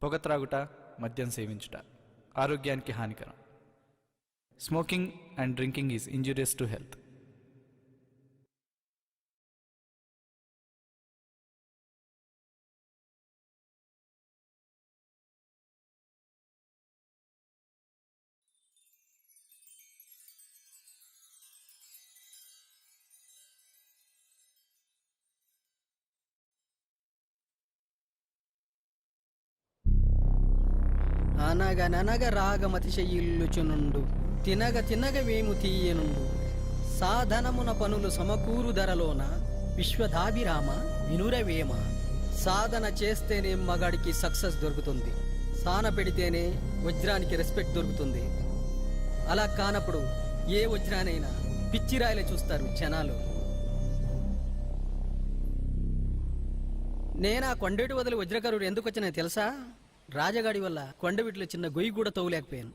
పొగ త్రాగుట, మద్యం సేవించుట ఆరోగ్యానికి హానికరం. Smoking and drinking is injurious to health. అనగననగ రాగమతిశయిల్లుచునుండు తినగ తినగ వేము తీయనుండు సాధనమున పనులు సమకూరు ధరలోన విశ్వదాభిరామ వినురవేమ. సాధన చేస్తేనే మగాడికి సక్సెస్ దొరుకుతుంది, సాన పెడితేనే వజ్రానికి రెస్పెక్ట్ దొరుకుతుంది. అలా కానప్పుడు ఏ వజ్రానైనా పిచ్చిరాయిలే చూస్తారు జనాలు. నేనా కొండేటి వదిలి వజ్రకరుడు ఎందుకు వచ్చినా తెలుసా? రాజగాడి వల్ల కొండవీటిలో చిన్న గొయ్యి కూడా తవ్వలేకపోయాను,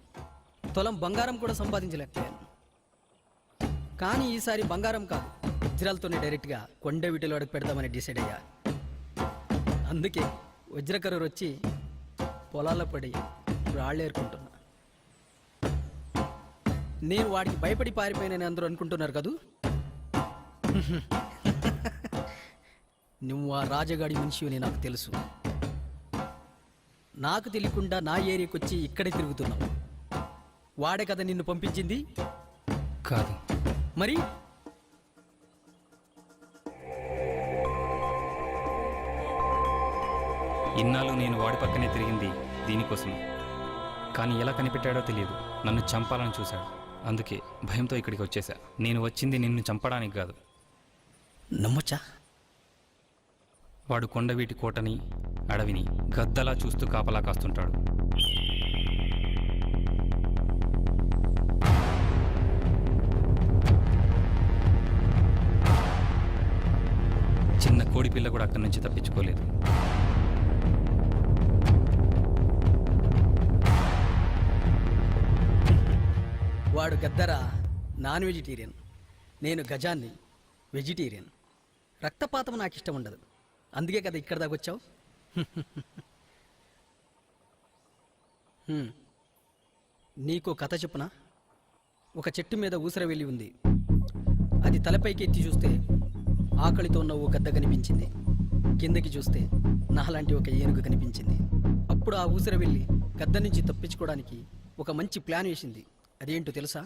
తులం బంగారం కూడా సంపాదించలేకపోయాను. కానీ ఈసారి బంగారం కాదు, వజ్రాలతోనే డైరెక్ట్గా కొండవీటిలో అడుగు పెడదామని డిసైడ్ అయ్యా. అందుకే వజ్రకరుడు వచ్చి పొలాల్లో పడి రాళ్ళేరుకుంటున్నా. నేను వాడికి భయపడి పారిపోయినని అందరూ అనుకుంటున్నారు కదూ. నువ్వు ఆ రాజగాడి మనిషి అని నాకు తెలుసు. నాకు తెలియకుండా నా ఏరియాకి వచ్చి ఇక్కడే తిరుగుతున్నావు. వాడే కదా నిన్ను పంపించింది? కాదు. మరి ఇన్నాళ్ళు నేను వాడి పక్కనే తిరిగింది దీనికోసమే. కానీ ఎలా కనిపెట్టాడో తెలియదు, నన్ను చంపాలని చూశాడు. అందుకే భయంతో ఇక్కడికి వచ్చేసా. నేను వచ్చింది నిన్ను చంపడానికి కాదు. నమ్మొచ్చా? వాడు కొండవీటి కోటని, అడవిని గద్దలా చూస్తూ కాపలా కాస్తుంటాడు. చిన్న కోడి పిల్ల కూడా అక్కడి నుంచి తప్పించుకోలేదు. వాడు గద్దరా నాన్ వెజిటేరియన్, నేను గజాన్ని వెజిటేరియన్. రక్తపాతం నాకు ఇష్టం ఉండదు, అందుకే కదా ఇక్కడ దాకా వచ్చావు. నీకో కథ చెప్పునా? ఒక చెట్టు మీద ఊసరవెల్లి ఉంది. అది తలపైకి ఎత్తి చూస్తే ఆకలితో ఉన్న ఓ గద్ద కనిపించింది, కిందకి చూస్తే నాలాంటి ఒక ఏనుగు కనిపించింది. అప్పుడు ఆ ఊసరవెల్లి గద్ద నుంచి తప్పించుకోవడానికి ఒక మంచి ప్లాన్ వేసింది. అదేంటో తెలుసా?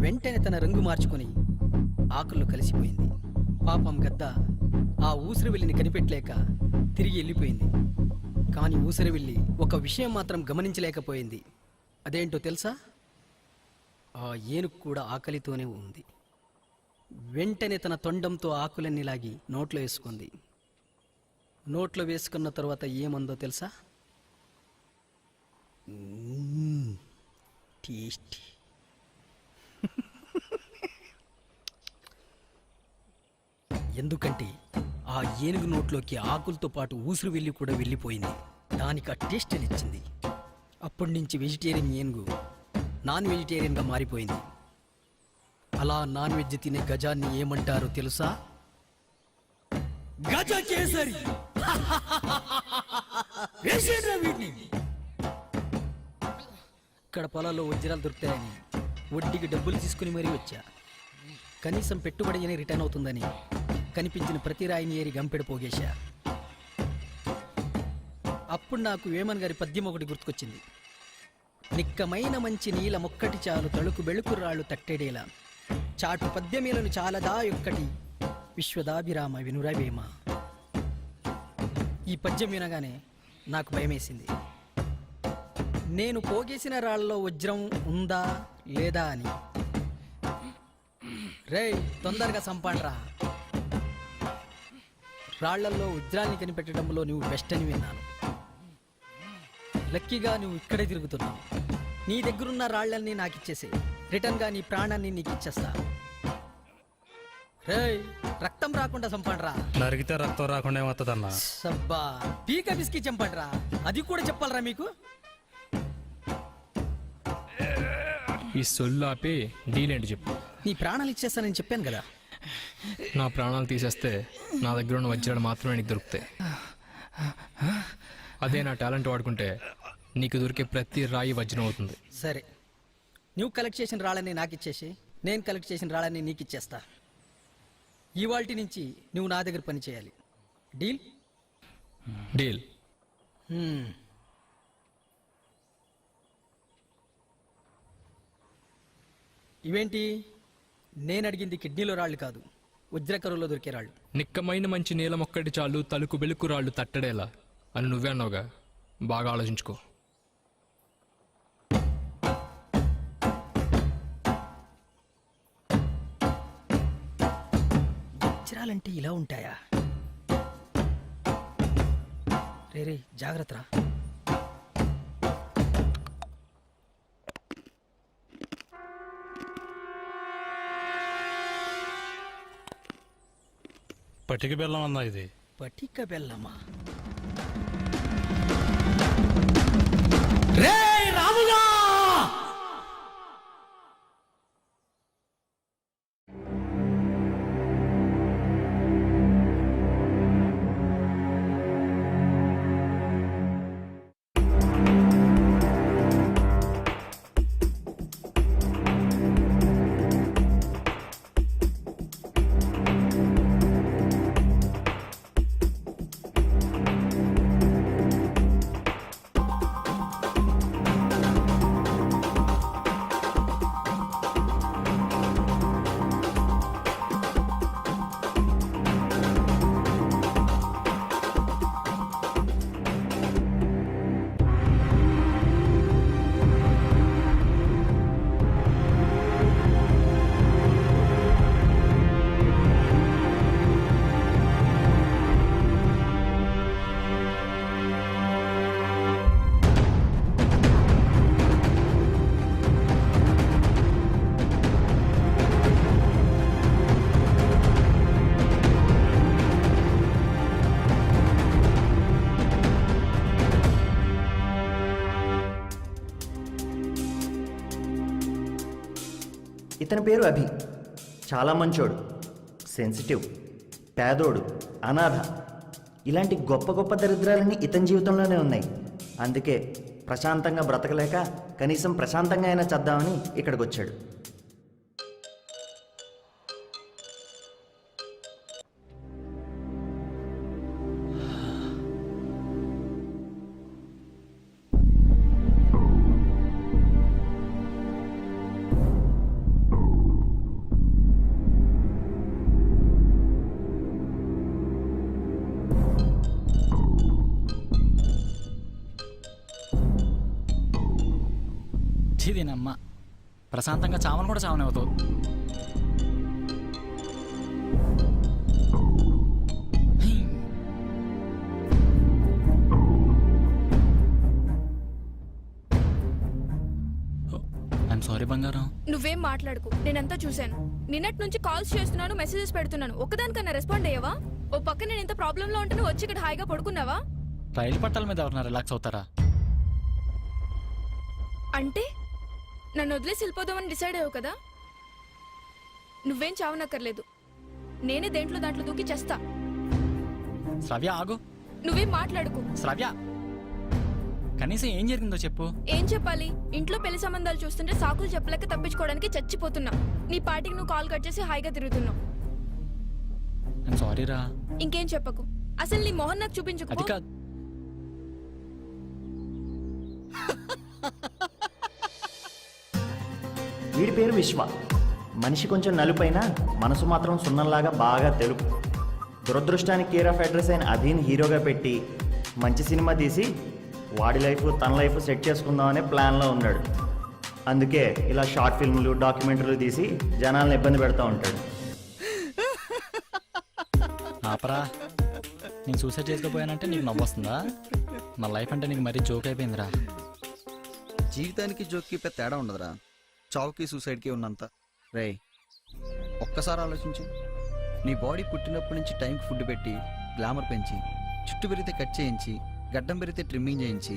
వెంటనే తన రంగు మార్చుకొని ఆకుల్లో కలిసిపోయింది. పాపం గద్ద ఆ ఊసరవెల్లిని కనిపెట్టలేక తిరిగి వెళ్ళిపోయింది. కానీ ఊసరవెల్లి ఒక విషయం మాత్రం గమనించలేకపోయింది. అదేంటో తెలుసా? ఆ ఏనుగు కూడా ఆకలితోనే ఉంది. వెంటనే తన తొండంతో ఆకులన్నీ లాగి నోట్లో వేసుకుంది. నోట్లో వేసుకున్న తర్వాత ఏమందో తెలుసా? టేస్టీ. ఎందుకంటే ఆ ఏనుగు నోట్లోకి ఆకులతో పాటు ఊసురు వెళ్ళి కూడా వెళ్ళిపోయింది. దానికి ఆ టేస్ట్ ఇచ్చింది. అప్పటి నుంచి వెజిటేరియన్ ఏనుగు నాన్ వెజిటేరియన్గా మారిపోయింది. అలా నాన్ వెజ్ తినే గజాన్ని ఏమంటారో తెలుసా? గజ కేసరి. ఇక్కడ పొలాల్లో వజ్రాలు దొరుకుతాయని వడ్డీకి డబ్బులు తీసుకుని మరీ వచ్చా. కనీసం పెట్టుబడి అని రిటర్న్ అవుతుందని కనిపించిన ప్రతి రాయిని ఏరి గంపెడు పోగేశా. అప్పుడు నాకు వేమన్ గారి పద్యం ఒకటి గుర్తుకొచ్చింది. నిక్కమైన మంచి నీల మొక్కటి చాలు తళుకు బెళుకు రాళ్ళు తట్టెడేలా చాటు పద్యమేలను చాలదా యొక్కటి విశ్వదాభిరామ వినురవేమ. ఈ పద్యం వినగానే నాకు భయమేసింది. నేను పోగేసిన రాళ్ళలో వజ్రం ఉందా లేదా అని. రేయ్, తొందరగా సంపాండ్రా. రాళ్లల్లో వజ్రాల్ని కనిపెట్టడంలో నువ్వు బెస్ట్ అని విన్నాను. లక్కీగా నువ్వు ఇక్కడే తిరుగుతున్నావు. నీ దగ్గరున్న రాళ్లన్నీ నాకు ఇచ్చేసే, రిటర్న్గా నీ ప్రాణాన్ని నీకు ఇచ్చేస్తా. రేయ్, రక్తం రాకుండా చంపండ్రా. నరికితే రక్తం రాకుండా ఏమవుతుందన్నా? సబ్బా, పీక బిస్కి చంపండ్రా. అది కూడా చెప్పాలరా మీకు? ఈ సొల్లు ఆపి డీలేంటి చెప్పు. నీ ప్రాణాలు ఇచ్చేస్తానని చెప్పాను కదా. నా ప్రాణాలు తీసేస్తే నా దగ్గర ఉన్న వజ్రాలు మాత్రమే నీకు దొరుకుతాయి. అదే నా టాలెంట్ వాడుకుంటే నీకు దొరికే ప్రతి రాయి వజ్రం అవుతుంది. సరే, నువ్వు కలెక్ట్ చేసిన రాళ్ళని నాకు ఇచ్చేసి నేను కలెక్ట్ చేసిన రాళ్ళని నీకు ఇచ్చేస్తా. ఇవాల్టి నుంచి నువ్వు నా దగ్గర పని చేయాలి. డీల్? డీల్. ఇవేంటి? నేను అడిగింది కిడ్నీలో రాళ్ళు కాదు, వజ్రకరువులో దొరికే రాళ్ళు. నిక్కమైన మంచి నీలం ఒక్కటి చాలు తలుకు బెలుకు రాళ్ళు తట్టడేలా అని నువ్వే అన్నావుగా. బాగా ఆలోచించుకో. వజ్రాలంటే ఇలా ఉంటాయా? రే జాగ్రత్త రా. పట్టిక బెల్లం అన్నా ఇది. పటిక బెల్లమా? ఇతని పేరు అభి. చాలా మంచోడు, సెన్సిటివ్, పేదోడు, అనాథ, ఇలాంటి గొప్ప గొప్ప దరిద్రాలన్నీ ఇతని జీవితంలోనే ఉన్నాయి. అందుకే ప్రశాంతంగా బ్రతకలేక కనీసం ప్రశాంతంగా అయినా చద్దామని ఇక్కడికి వచ్చాడు. దీనమ్మ ప్రశాంతంగా చావను కూడా చావనివ్వదు. ఐఎమ్ సారీ బంగారం. నువ్వేం మాట్లాడుకు, నేనంతా చూశాను. నిన్నటి నుంచి కాల్స్ చేస్తున్నాను, మెసేజెస్ పెడుతున్నాను, ఒక్కదానికన్నా రెస్పాండ్ అయ్యావా? ఓ పక్క నేను ఇంత ప్రాబ్లంలో ఉంటే వచ్చి ఇక్కడ హాయిగా పడుకున్నావా? రైలు పట్టాల మీద ఎవరన్నా రిలాక్స్ అవుతారా? అంటే నన్ను వదిలేసి వెళ్ళిపోదామని డిసైడ్ అయ్యావు కదా? నువ్వేం చావనక్కర్లేదు, నేనే దాంట్లో దూకి చేస్తా. శ్రవ్య ఆగు. నువ్వేం మాట్లాడుకు. శ్రవ్య కనీసం ఏం జరిగిందో చెప్పు. ఏం చెప్పాలి? ఇంట్లో పెళ్లి సంబంధాలు చూస్తుంటే సాకులు చెప్పలేక తప్పించుకోవడానికి చచ్చిపోతున్నా. నీ పార్టీకి నువ్వు కాల్ కట్ చేసి హాయిగా తిరుగుతున్నావు. ఐఎమ్ సారీ రా. ఇంకేం చెప్పకు. అసలు నీ మొహన్ నాకు చూపించుకో. అది కాదు. వీడి పేరు విశ్వ. మనిషి కొంచెం నలుపైనా మనసు మాత్రం సున్నంలాగా బాగా తెలుపు. దురదృష్టానికి కేర్ ఆఫ్ అడ్రస్ అయిన అభిని హీరోగా పెట్టి మంచి సినిమా తీసి వాడి లైఫ్ తన లైఫ్ సెట్ చేసుకుందామనే ప్లాన్లో ఉన్నాడు. అందుకే ఇలా షార్ట్ ఫిల్మ్లు, డాక్యుమెంటరీలు తీసి జనాలను ఇబ్బంది పెడతా ఉంటాడు. ఆపరా. నేను సూసైడ్ చేసుకోపోయానంటే నీకు నవ్వొస్తుందా? నా లైఫ్ అంటే నీకు మరీ జోక్ అయిపోయిందిరా. జీవితానికి జోక్కి పెద్ద తేడా ఉండదురా, చావుకి సూసైడ్కి ఉన్నంత. రే ఒక్కసారి ఆలోచించు. నీ బాడీ పుట్టినప్పటి నుంచి టైంకి ఫుడ్ పెట్టి, గ్లామర్ పెంచి, చుట్టు పెరిగితే కట్ చేయించి, గడ్డం పెరిగితే ట్రిమ్మింగ్ చేయించి,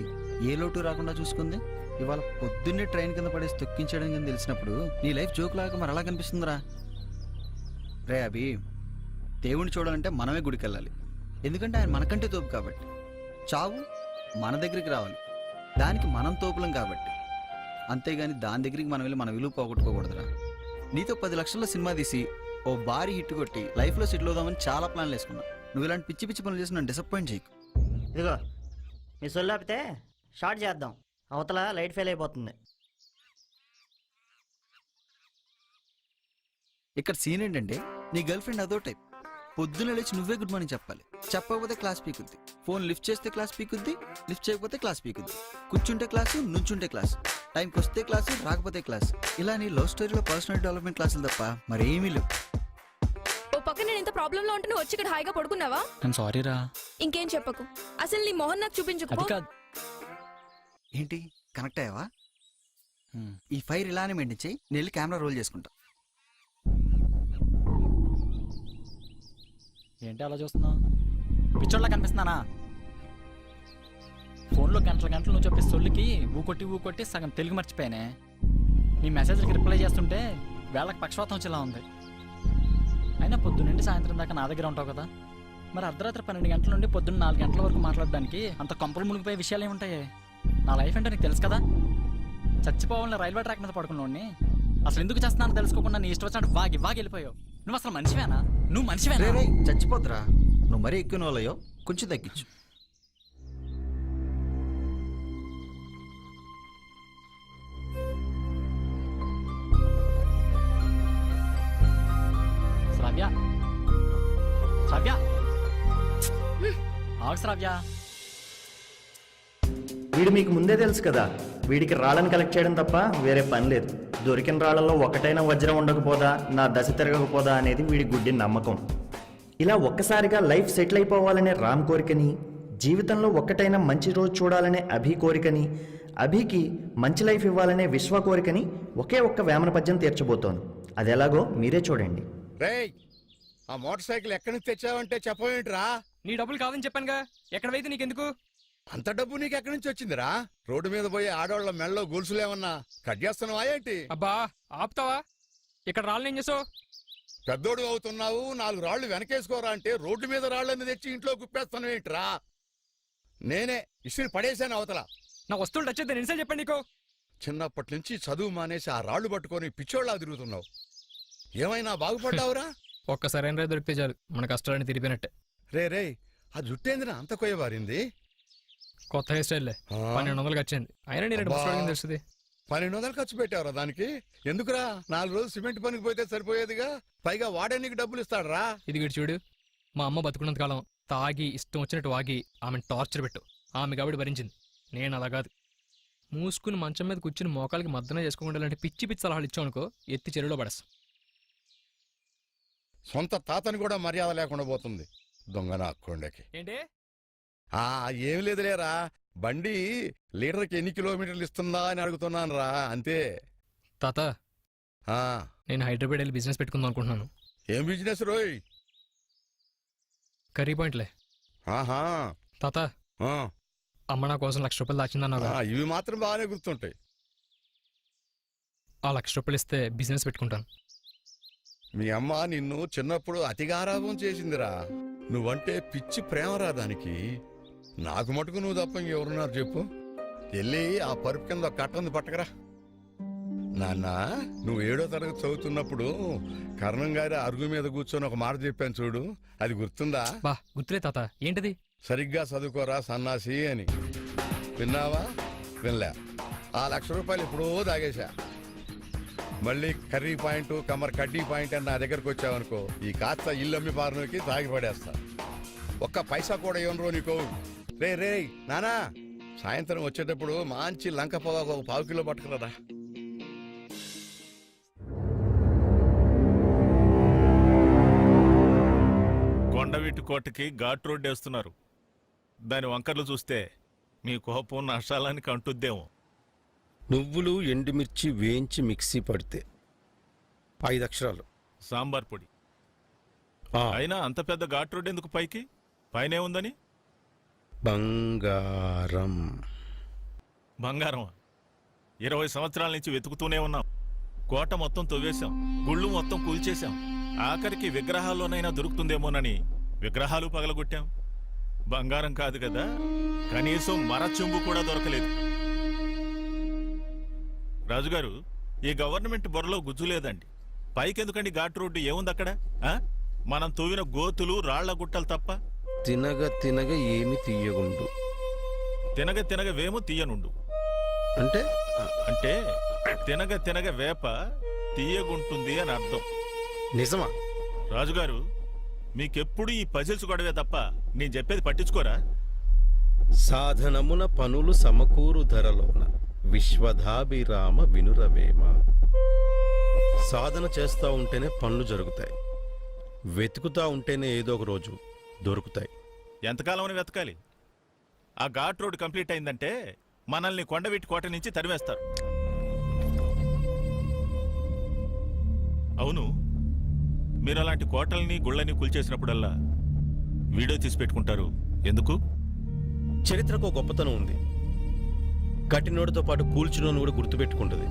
ఏ లోటు రాకుండా చూసుకుంది. ఇవాళ పొద్దున్నే ట్రైన్ కింద పడేసి తొక్కించడం కింద తెలిసినప్పుడు నీ లైఫ్ జోక్ లాగా మరి అలా కనిపిస్తుందిరా. రే అభి, దేవుణ్ణి చూడాలంటే మనమే గుడికి వెళ్ళాలి, ఎందుకంటే ఆయన మనకంటే తోపు కాబట్టి. చావు మన దగ్గరికి రావాలి. దానికి మనం తోపులం కాబట్టి. అంతేగాని దాని దగ్గరికి మనం వెళ్ళి మన విలువ పోగొట్టుకోకూడదురా. నీతో 10 లక్షల్లో సినిమా తీసి ఓ భారీ హిట్ కొట్టి లైఫ్లో సెటిల్ అవుదామని చాలా ప్లాన్లు వేసుకున్నా. నువ్వు ఇలాంటి పిచ్చి పిచ్చి పనులు చేసి నన్ను డిసప్పాయింట్ చేయకు. ఇదిగో మీ సొల్లాపితే షార్ట్ చేద్దాం, అవతల లైట్ ఫెయిల్ అయిపోతుంది. ఇక్కడ సీన్ ఏంటంటే నీ గర్ల్ ఫ్రెండ్ అదో టైప్. పొద్దున్న లేచి నువ్వే గుడ్ మార్నింగ్ చెప్పాలి. చెప్పకపోతే క్లాస్ పీకుద్ది. ఫోన్ లిఫ్ట్ చేస్తే క్లాస్ పీకుద్ది, లిఫ్ట్ చేయకపోతే క్లాస్ పీకుద్ది. కూర్చుంటే క్లాసు, నుంచుంటే క్లాస్, టైంకి వస్తే క్లాసు, రాకపోతే క్లాస్. ఇలా నీ లవ్ స్టోరీలో పర్సనల్ డెవలప్మెంట్ క్లాసులు తప్ప మరేమీ లేవు. ఓ పక్క నేను ఇంత ప్రాబ్లంలో ఉంటే నువ్వు వచ్చి ఇక్కడ హాయిగా పడుకున్నావా? నేను సారీ రా. ఇంకేం చెప్పకు, అసలు నీ మొహం నాకు చూపించకు. అది కాదు. ఏంటి కనెక్ట్ అయ్యావా? ఈ ఫైర్ ఇలానే మెయింటైన్ చేయి, నేను వెళ్ళి కెమెరా రోల్ చేసుకుంటా. ఏంటి అలా చూస్తున్నావు? పిచ్చోళ్ళ కనిపిస్తున్నానా? ఫోన్లో గంటల గంటలు నువ్వు చెప్పే సొల్లుకి ఊకొట్టి సగం తెలుగు మర్చిపోయానే. నీ మెసేజ్కి రిప్లై చేస్తుంటే వేళకి పక్షవాతం వచ్చేలా ఉంది. అయినా పొద్దున్నండి సాయంత్రం దాకా నా దగ్గర ఉంటావు కదా, మరి అర్ధరాత్రి 12 గంటల నుండి పొద్దున్న 4 గంటల వరకు మాట్లాడడానికి అంత కొంపలు మునిగిపోయే విషయాలు ఏముంటాయి? నా లైఫ్ అంటే నీకు తెలుసు కదా. చచ్చిపోవాలని రైల్వే ట్రాక్ మీద పడుకున్నాడిని. అసలు ఎందుకు చేస్తున్నానో తెలుసుకోకుండా నీ ఇష్టం వచ్చినట్టు వాగి వెళ్ళిపోయావు. నువ్వు అసలు మనిషివేనా? నువ్వు మనిషివేనా? రే చచ్చిపోద్దురా, నువ్వు మరీ ఎక్కువ వాళ్ళయో, కొంచెం తగ్గించు. శ్రావ్య ఆగు శ్రావ్య. వీడు మీకు ముందే తెలుసు కదా, వీడికి రాళ్ళని కలెక్ట్ చేయడం తప్ప వేరే పని లేదు. దొరికిన రాళ్లలో ఒకటైనా వజ్రం ఉండకపోదా, నా దశ తిరగకపోదా అనేది వీడి గుడ్డి నమ్మకం. ఇలా ఒక్కసారిగా లైఫ్ సెటిల్ అయిపోవాలనే రామ్ కోరికని, జీవితంలో ఒక్కటైనా మంచి రోజు చూడాలనే అభి కోరికని, అభికి మంచి లైఫ్ ఇవ్వాలనే విశ్వ కోరికని ఒకే ఒక్క వేమన పద్యం తీర్చబోతోను. అది ఎలాగో మీరే చూడండి. రేయ్, ఆ మోటార్ సైకిల్ ఎక్కడి నుంచి తెచ్చావంటే చెప్పవేంట్రా? నీ డబ్బులు కాదని చెప్పానుగా, ఎక్కడైతే నీకెందుకు? అంత డబ్బు నీకు ఎక్కడి నుంచి వచ్చిందిరా? రోడ్డు మీద పోయి ఆడవాళ్ళ మెళ్ళలో గొలుసులేమన్నా కట్ చేస్తున్నావా ఏంటి? అబ్బా ఆపుతావా? ఇక్కడ రాళ్ళు ఏం చేసావు? పెద్దోడు అవుతున్నావు, 4 రాళ్లు వెనకేసుకోరా అంటే రోడ్డు మీద రాళ్ళని తెచ్చి ఇంట్లో కుప్పేస్తాను ఏంట్రా? నేనే ఇసురు పడేశాను అవతల. నా వస్తువులు టచ్ అయితే నిన్సే చెప్పండి నీకు. చిన్నప్పటి నుంచి చదువు మానేసి ఆ రాళ్లు పట్టుకొని పిచ్చోళ్ళ తిరుగుతున్నావు. ఏమైనా బాగుపడ్డావురా? ఒక్క సరైన రైతు దొరికితే చాలు, మన కష్టాలని తిరిగినట్టే. రే ఆ జుట్టేందిరా అంత కొయ్యబారింది? కొత్త హెయిర్ స్టైల్లే, 1200 వచ్చింది. అయినా నేను అబ్బా. తెలుస్తుంది. 1200 ఖర్చు పెట్టావురా దానికి? ఎందుకురా? 4 రోజులు సిమెంట్ పనికి పోతే సరిపోయేదిగా. పైగా వాడే నీకు డబ్బులు ఇస్తాడరా? ఇది గిడి చూడు, మా అమ్మ బతుకున్నంత కాలం తాగి ఇష్టం వచ్చినట్టు వాగి ఆమెను టార్చర్ పెట్టు. ఆమె కాబట్టి భరించింది. నేను అలా కాదు. మూసుకుని మంచం మీద కూర్చుని మోకాలకి మద్దన చేసుకోకుండా లాంటి పిచ్చి పిచ్చి సలహాలు ఇచ్చావు అనుకో, ఎత్తి చెరువులో పడేస్తా. సొంత తాతని కూడా మర్యాద లేకుండా పోతుంది దొంగ నా కొండకి. ఏంటి? ఏం లేదులేరా, బండి లీటర్కి ఎన్ని కిలోమీటర్లు ఇస్తుందా అని అడుగుతున్నాను రా, అంతే. తాత, ఆ నేను హైదరాబాద్ వెళ్ళి బిజినెస్ పెట్టుకుందాం అనుకుంటున్నాను. ఏం బిజినెస్ రోయ్? కర్రీ పాయింట్లే. ఆహా. తాత, ఆ, అమ్మ నా కోసం 1,00,000 రూపాయలు దాచిందన్నావు. ఇవి మాత్రం బాగానే గుర్తుంటాయి. ఆ 1,00,000 రూపాయలు ఇస్తే బిజినెస్ పెట్టుకుంటాను. మీ అమ్మ నిన్ను చిన్నప్పుడు అతిగారాభం చేసిందిరా. నువ్వంటే పిచ్చి ప్రేమరా దానికి. నాకు మటుకు నువ్వు తప్ప ఇంకెవరున్నారు చెప్పు? వెళ్ళి ఆ పరుపు కింద కట్టంది పట్టకరా. నాన్న, నువ్వు 7వ తరగతి చదువుతున్నప్పుడు కర్ణం గారి అరుగు మీద కూర్చొని ఒక మాట చెప్పాను చూడు, అది గుర్తుందా? బా గుర్తులే తాత. ఏంటది? సరిగ్గా చదువుకోరా సన్నాసి అని. విన్నావా? వినలే. ఆ 1,00,000 రూపాయలు ఎప్పుడో దాగేశా. మళ్ళీ కర్రీ పాయింట్ కమర్ కడ్డీ పాయింట్ అని నా దగ్గరకు వచ్చావనుకో, ఈ కాస్త ఇల్లు అమ్మి పారనోకి తాగి పడేస్తా. ఒక్క పైసా కూడా ఇవ్వను నీకో. రే నానా, సాయంత్రం వచ్చేటప్పుడు మంచి లంక పొగాకు 1 పావు కిలో పట్టుకురా. కొండవీటి కోటకి ఘాట్ రోడ్ వేస్తున్నారు. దాని వంకర్లు చూస్తే మీ కోపం నష్టాలని కంటుద్దేమో. నువ్వులు ఎండుమిర్చి వేయించి మిక్సీ పడితే 5 అక్షరాలు సాంబార్ పొడి. అయినా అంత పెద్ద ఘాట్ రోడ్ ఎందుకు పైకి? పైనే ఉందని? బంగారం. బంగారం 20 సంవత్సరాల నుంచి వెతుకుతూనే ఉన్నాం. కోట మొత్తం తవ్వేశాం, గుళ్ళు మొత్తం కూల్చేశాం. ఆఖరికి విగ్రహాల్లోనైనా దొరుకుతుందేమోనని విగ్రహాలు పగలగొట్టాం. బంగారం కాదు కదా, కనీసం మర చెంబు కూడా దొరకలేదు. రాజుగారు, ఈ గవర్నమెంట్ బొరలో గుజ్జు లేదండి. పైకెందుకండి ఘాట్ రోడ్డు? ఏముంది అక్కడ? ఆ? మనం తవ్విన గోతులు, రాళ్ల గుట్టలు తప్ప. తినగ తినగ ఏమి తీయగుండు తినగ తినగ వేము తీయనుండు. అంటే అంటే తినగ తినగ వేప తీయగుంటుంది అని అర్థం. నిజమా? రాజుగారు, మీకెప్పుడు ఈ పజిల్స్ గొడవే తప్ప నేను చెప్పేది పట్టించుకోరా? సాధనమున పనులు సమకూరు ధరలోన విశ్వధాభిరామ వినురవేమ. సాధన చేస్తూ ఉంటేనే పనులు జరుగుతాయి, వెతుకుతా ఉంటేనే ఏదో ఒక రోజు దొరుకుతాయి. ఎంతకాలం అని వెతకాలి? ఆ ఘాట్ రోడ్ కంప్లీట్ అయిందంటే మనల్ని కొండవీటి కోట నుంచి తరివేస్తారు. అవును, మీరు అలాంటి కోటల్ని గుళ్ళని కూల్చేసినప్పుడల్లా వీడియో తీసి పెట్టుకుంటారు ఎందుకు? చరిత్రకు ఒక గొప్పతనం ఉంది. కట్టినోడితో పాటు కూల్చునోని కూడా గుర్తుపెట్టుకుంటుంది.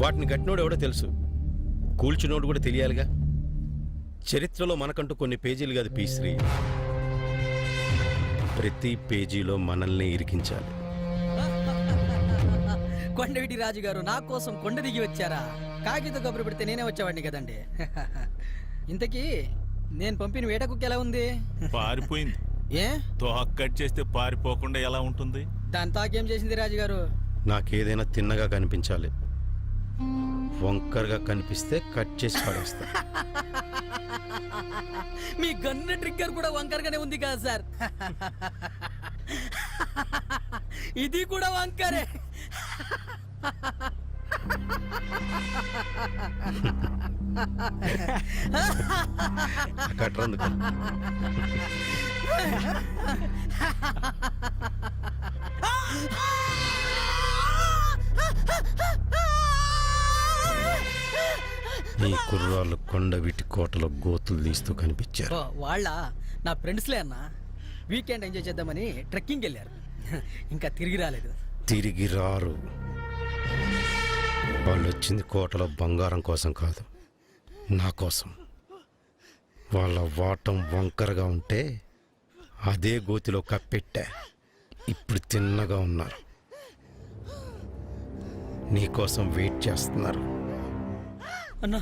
వాటిని కట్టినోడు ఎవడో తెలుసు, కూల్చునోడు కూడా తెలియాలిగా. చరిత్రలో మనకంటూ కొన్ని పేజీలు కాదు పీశ్రీ, ప్రతి పేజీలో మనల్ని ఇరికించాలి. కొండవీటి రాజు గారు నా కోసం కొండ దిగి వచ్చారా? కాకితో కబురు పెడితే నేనే వచ్చేవాడిని కదండి. ఇంతకీ నేను పంపిన వేట కుక్క ఎలా ఉంది? పారిపోయింది. ఏ తోక కట్ చేస్తే పారిపోకుండా ఎలా ఉంటుంది? దాని తాకేం చేసింది రాజుగారు? నాకేదైనా తిన్నగా కనిపించాలి, వంకరగా కనిపిస్తే కట్ చేసి పడేస్తా. మీ గన్న ట్రిగ్గర్ కూడా వంకరగానే ఉంది కదా సార్. ఇది కూడా వంకరే. కట్టరందుకు ఈ కుర్రాళ్ళు కొండవీటి కోటలో గోతులు తీస్తూ కనిపించారు. వాళ్ళ నా ఫ్రెండ్స్లే అన్న. వీకెండ్ ఎంజాయ్ చేద్దామని ట్రెక్కింగ్ వెళ్ళారు, ఇంకా తిరిగి రాలేదు. తిరిగి రారు. వాళ్ళు వచ్చింది కోటలో బంగారం కోసం కాదు, నా కోసం. వాళ్ళ వాటం వంకరగా ఉంటే అదే గోతిలో కప్పెట్టా. ఇప్పుడు తిన్నగా ఉన్నారు, నీకోసం వెయిట్ చేస్తున్నారు. అన్నా,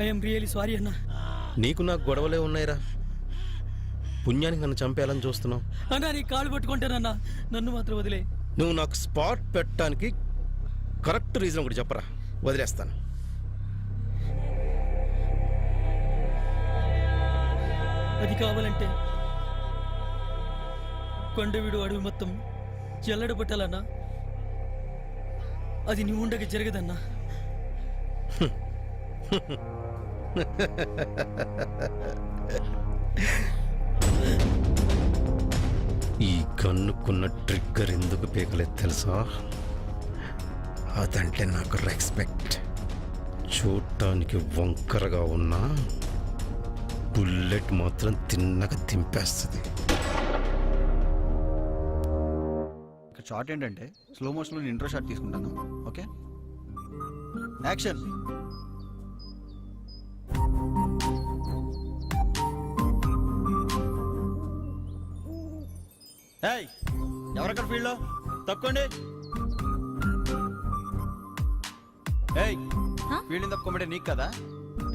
ఐఎమ్ రియలీ సారీ అన్నా. నీకు నాకు గొడవలే ఉన్నాయిరా, పుణ్యానికి నన్ను చంపేయాలని చూస్తున్నావు. అన్నా నీ కాలు పట్టుకుంటానన్నా, నన్ను మాత్రం వదిలే. నువ్వు నాకు స్పాట్ పెట్టడానికి కరెక్ట్ రీజన్ ఒకటి చెప్పరా, వదిలేస్తాను. అది కావాలంటే కొండవీడు అడవి మొత్తం జల్లడ పట్టాలన్నా, అది నువ్వు ఉండగా జరగదన్నా. ఈ గన్నుకున్న ట్రిగ్గర్ ఎందుకు పీకలేదు తెలుసా? అదంటే నాకు రెస్పెక్ట్. చూడటానికి వంకరగా ఉన్నా బుల్లెట్ మాత్రం తిన్నగా దింపేస్తుంది. షార్ట్ ఏంటంటే స్లో మోషన్లో ఇంట్రో షాట్ తీసుకుంటాను. Okay, action. ఏయ్, ఎవరక్కడ ఫీల్డ్లో? తప్పుకోండి. ఏయ్, ఫీల్డ్ తప్పుకోమంటే నీకు కదా,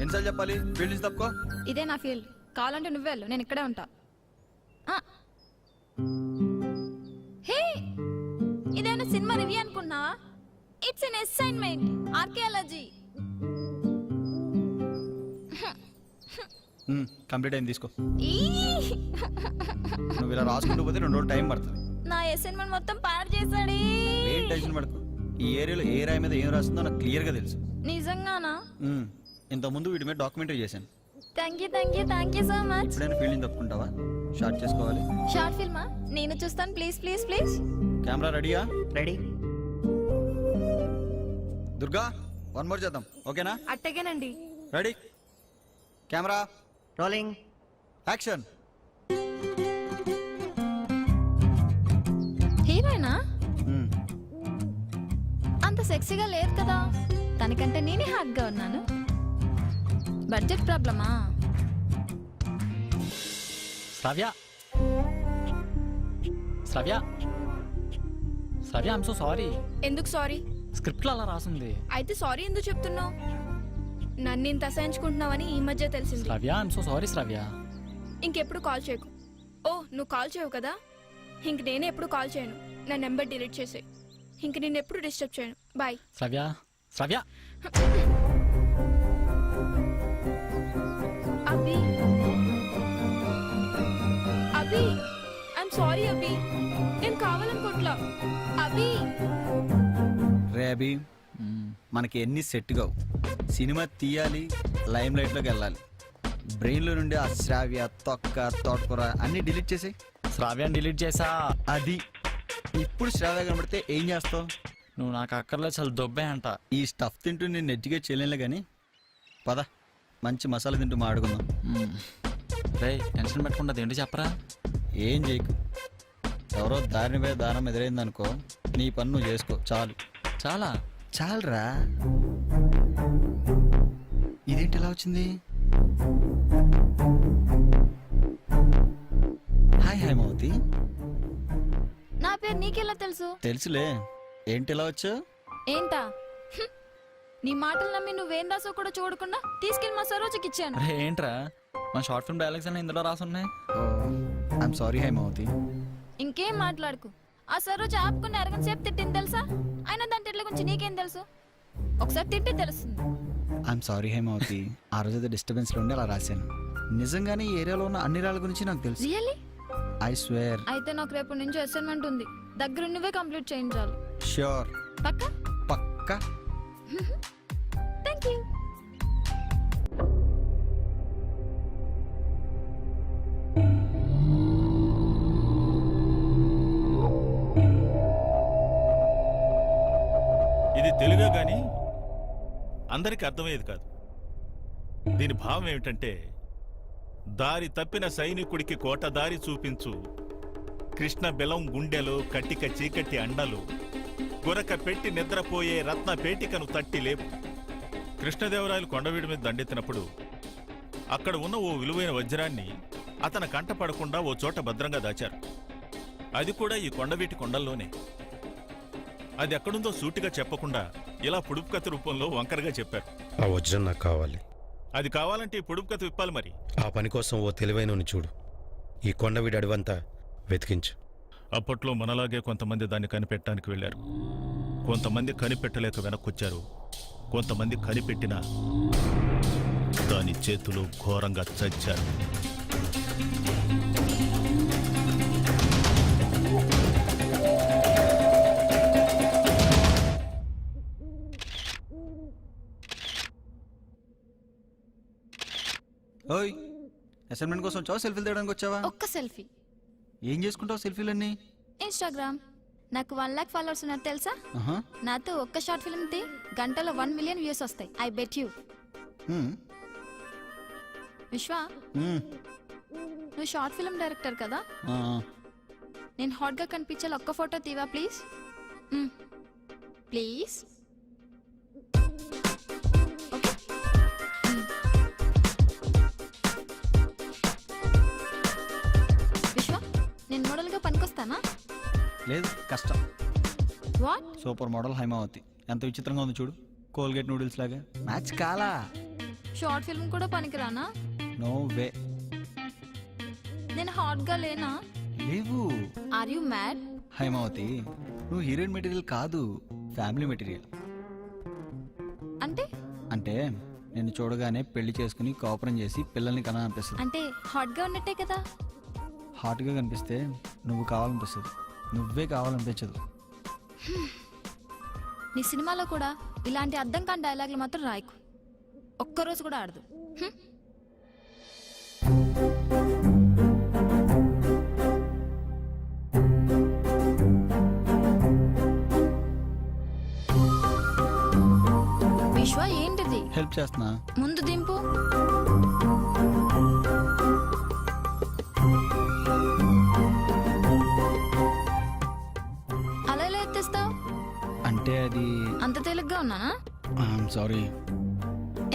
ఎన్నిసార్లు చెప్పాలి ఫీల్డ్ నుంచి తప్పుకో? ఇదే నా ఫీల్డ్, కావాలంటే నువ్వే వెళ్ళు, నేను ఇక్కడే ఉంటా. హే, ఇదేమైనా సినిమా రివ్యూ అనుకున్నావా? It's an assignment, archaeology. Complete అయింది, తీసుకో. నువ్వు ఇలా రాసుకుంటూ పోతే 2 రోజులు టైం పడుతుంది. నా అసైన్మెంట్ మొత్తం పాడు చేశాడే. ఏం టెన్షన్ పడకు, ఈ ఏరియాలో ఏ రాయి మీద ఏం రాస్తుందో నాకు క్లియర్గా తెలుసు. నిజంగానా? ఇంతకుముందు వీటి మీద డాక్యుమెంటరీ చేశాను. Thank you so much. ఎప్పుడైనా ఫీల్డింగ్ తప్పుకుంటావా? షార్ట్ చేసుకోవాలి. షార్ట్ ఫిల్మా? నేను చూస్తాను, ప్లీజ్ ప్లీజ్ ప్లీజ్. కెమెరా రెడీయా? రెడీ. దుర్గా, 1 మోర్ చేద్దాం, ఓకేనా? అట్టగేనండి. Ready, camera rolling, action. హీరోయినా? అంత సెక్సీగా లేదు కదా, తనకంటే నేనే హాట్గా ఉన్నాను. బడ్జెట్ ప్రాబ్లమా? శ్రవ్య శ్రవ్య శ్రవ్య ఐమ్ సో సారీ. ఎందుకు సారీ? స్క్రిప్ట్లో అలా రాసింది. అయితే సారీ ఎందుకు చెప్తున్నావు? నన్ను ఇంత అసహించుకుంటున్నావని ఈ మధ్య తెలిసింది. శ్రవ్య ఐమ్ సో సారీ శ్రవ్య. ఇంకెప్పుడు కాల్ చేయకు. ఓ నువ్వు కాల్ చేయవు కదా, ఇంక నేనే ఎప్పుడు కాల్ చేయను. నా నెంబర్ డిలీట్ చేసే. ఇంక నేను ఎప్పుడు డిస్టర్బ్ చేయను. Bye. Shravya Shravya Abhi Abhi I'm sorry Abhi, నేను కావాలనుకోట్లా. అభి రే అభి, మనకి ఎన్ని సెట్ కావు. సినిమా తీయాలి, లైమ్ లైట్లోకి వెళ్ళాలి. బ్రెయిన్లో నుండి ఆ శ్రావ్య, తొక్క, తోటకూర అన్నీ డిలీట్ చేసేయి. శ్రావ్యాన్ని డిలీట్ చేసా. అది ఇప్పుడు శ్రావ్య కనబడితే ఏం చేస్తావు? నువ్వు నాకు అక్కర్లేదు, చాలా దొబ్బే అంట. ఈ స్టఫ్ తింటూ నేను ఎడ్యుకేట్ చేయలేనులే కానీ పద, మంచి మసాలా తింటూ మాడుకుందాం. రే టెన్షన్ పెట్టకుండా ఏంటి చెప్పరా. ఏం చేయకు, ఎవరో దారిని పోయే దానం ఎదురైందనుకో, నీ పని నువ్వు చేసుకో చాలు. చాలా చాలరా. ఇదేంటి ఇలా వచ్చింది? హాయ్ హైమావతి. నా పేరు నీకెలా తెలుసు? తెలుసులే, ఏంటి ఇలా వచ్చావు? ఏంటా? నీ మాటలు నమ్మి నువ్వేం రాసో కూడా చూడకుండా తీసుకెళ్ళి మా సరోజకి ఇచ్చాను. రే ఏంట్రా, మా షార్ట్ ఫిల్మ్ డైలాగ్స్ అన్నీ ఇందులో రాసున్నాయి. I'm sorry Haimavathi. ఇంకేం మాట్లాడుకు. ఆ సరోజ ఆపుకుని అరగంట సేపు తిట్టింది తెలుసా? అయినా దాని తిట్ల గురించి నీకేం తెలుసు? ఒకసారి తిట్టి తెలుస్తుంది. ఐఎమ్ సారీ హైమావతి, ఆ రోజు డిస్టర్బెన్స్లో ఉండి అలా రాశాను. నిజంగానే ఈ ఏరియాలో ఉన్న అన్ని రాళ్ళ గురించి నాకు తెలుసు. రియల్లీ? I swear. అయితే నాకు రేపు నుంచి అసైన్మెంట్ ఉంది, దగ్గర నువ్వే కంప్లీట్ చేయించాలి. ష్యూర్. పక్కా? పక్కా. Thank you. ఇది తెలుగే గాని అందరికీ అర్థమయ్యేది కాదు. దీని భావం ఏమిటంటే, దారి తప్పిన సైనికుడికి కోట దారి చూపించు, కృష్ణ బెలం గుండెలో కట్టిక చీకటి అండలు, గురక పెట్టి నిద్రపోయే రత్న పేటికను తట్టి లేపు. కృష్ణదేవరాయలు కొండవీడి మీద దండెత్తినప్పుడు అక్కడ ఉన్న ఓ విలువైన వజ్రాన్ని అతని కంట పడకుండా ఓ చోట భద్రంగా దాచారు. అది కూడా ఈ కొండవీటి కొండల్లోనే. అది ఎక్కడుందో సూటిగా చెప్పకుండా ఇలా పొడుపు కథ రూపంలో వంకరగా చెప్పారు. ఆ వజ్రం నాకు కావాలి. అది కావాలంటే ఈ పొడుపు కథ విప్పాలి మరి. ఆ పని కోసం ఓ తెలివైనని చూడు. ఈ కొండవీడి అడవంతా వెతికించు. అప్పట్లో మనలాగే కొంతమంది దాన్ని కనిపెట్టడానికి వెళ్ళారు. కొంతమంది కనిపెట్టలేక వెనక్కొచ్చారు. కొంతమంది కనిపెట్టినా దాని చేతులు ఘోరంగా చచ్చారు. ఓయ్, అసైన్మెంట్ కోసం వచ్చావా, సెల్ఫీలు తీయడానికి వచ్చావా? ఒక్క సెల్ఫీ. ఏం చేసుకుంటావు సెల్ఫీలన్నీ? ఇన్స్టాగ్రామ్. నాకు 1 lakh ఫాలోవర్స్ ఉన్నారు తెలుసా? ఆహా. నాతో ఒక్క షార్ట్ ఫిల్మ్ తీ, గంటలో 1 million వ్యూస్ వస్తాయి. I bet you. విశ్వ, నువ్వు షార్ట్ ఫిల్మ్ డైరెక్టర్ కదా? నేను హాట్ గా కనిపించాలి, ఒక్క ఫోటో తీవా ప్లీజ్? ప్లీజ్. విశ్వ, నేను మోడల్ గా పనికొస్తానా? లేదు, కష్టం. వాట్? సూపర్ మోడల్ హైమావతి ఎంత విచిత్రంగా ఉంది చూడు, కోల్గేట్ నూడిల్స్ లాగా. మ్యాచ్ కాలా? షార్ట్ ఫిల్మ్ కూడా పనికిరానా? No way. నేను హాట్ గా లేనా? లేవు. Are you mad? హైమావతి, నువ్వు హీరోయిన్ మెటీరియల్ కాదు, ఫ్యామిలీ మెటీరియల్. అంటే? అంటే నిన్ను చూడగానే పెళ్లి చేసుకుని కాపురం చేసి పిల్లల్ని కనాలనిపిస్తుంది. అంటే హాట్ గా ఉన్నట్టే కదా? హాట్గా కనిపిస్తే నువ్వు కావాలనిపిస్తుంది, నువ్వే కావాలనిపించదు. నీ సినిమాలో కూడా ఇలాంటి అర్థం కాని డైలాగులు మాత్రం రాయకు, ఒక్కరోజు కూడా ఆడదు. విశ్వ, ఏంటిది? హెల్ప్ చేస్తున్నా. ముందు దింపు. అలా ఎలా ఎత్తేస్తావు? అంటే అది అంత తేలిగ్గా ఉన్నానా? I'm sorry.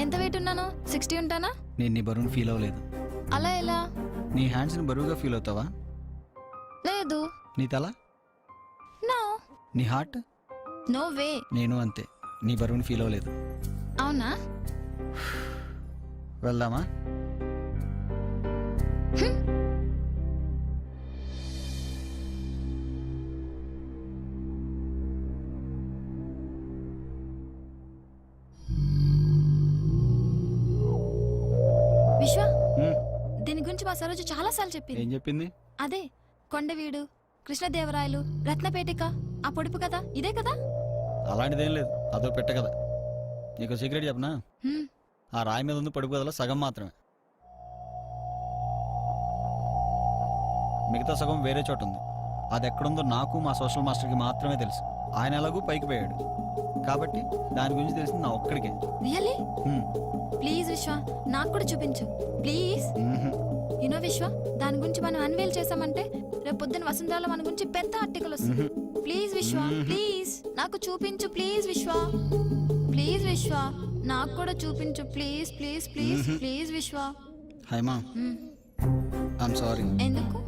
ఎంత వెయిట్ ఉన్నాను? 60 ఉంటానా? నేను నీ బరువును ఫీల్ అవ్వలేదు. అలా ఎలా? నీ హ్యాండ్స్ని బరువుగా ఫీల్ అవుతావా? లేదు. నీ తల? నో. నీ హార్ట్? No way. నేను అంతే, నీ బరువుని ఫీల్ అవ్వలేదు. అవునా? వెళ్దామా? విశ్వ, హ్మ్. దీని గురించి మా సరోజు చాలా సార్లు చెప్పింది. ఏం చెప్పింది? అదే కొండవీడు, కృష్ణదేవరాయలు, రత్నపేటిక, ఆ పొడుపు కదా, ఇదే కదా? అలాంటిదేం లేదు, అదో పెట్ట కదా. నీకు సీక్రెట్ చెప్పనా? హ్మ్. ఆ రాయి మీద ఉంది పడుపు కథలో సగం మాత్రమే, మిగతా సగం వేరే చోట ఉంది. అది ఎక్కడుందో నాకు మా సోషల్ మాస్టర్కి మాత్రమే తెలుసు. ఆయన ఎలాగూ పైకి పోయాడు కాబట్టి దాని గురించి తెలిసింది నా ఒక్కడికే. రియల్లీ? హ్మ్. ప్లీజ్ విశ్వ, నాకు కూడా చూపించు ప్లీజ్. మ్మ్హ్. యునో విశ్వ, దాని గురించి మనం అన్వేల్ చేసామంటే రేపు పొద్దున్న వసుంధరలో మన గురించి పెద్ద ఆర్టికల్ వస్తుంది. ప్లీజ్ విశ్వ, ప్లీజ్ నాకు చూపించు ప్లీజ్ విశ్వ. ప్లీజ్ విశ్వ, నాకు కూడా చూపించు ప్లీజ్ ప్లీజ్ ప్లీజ్ ప్లీజ్ విశ్వ. Haima, I'm sorry. ఎందుకు?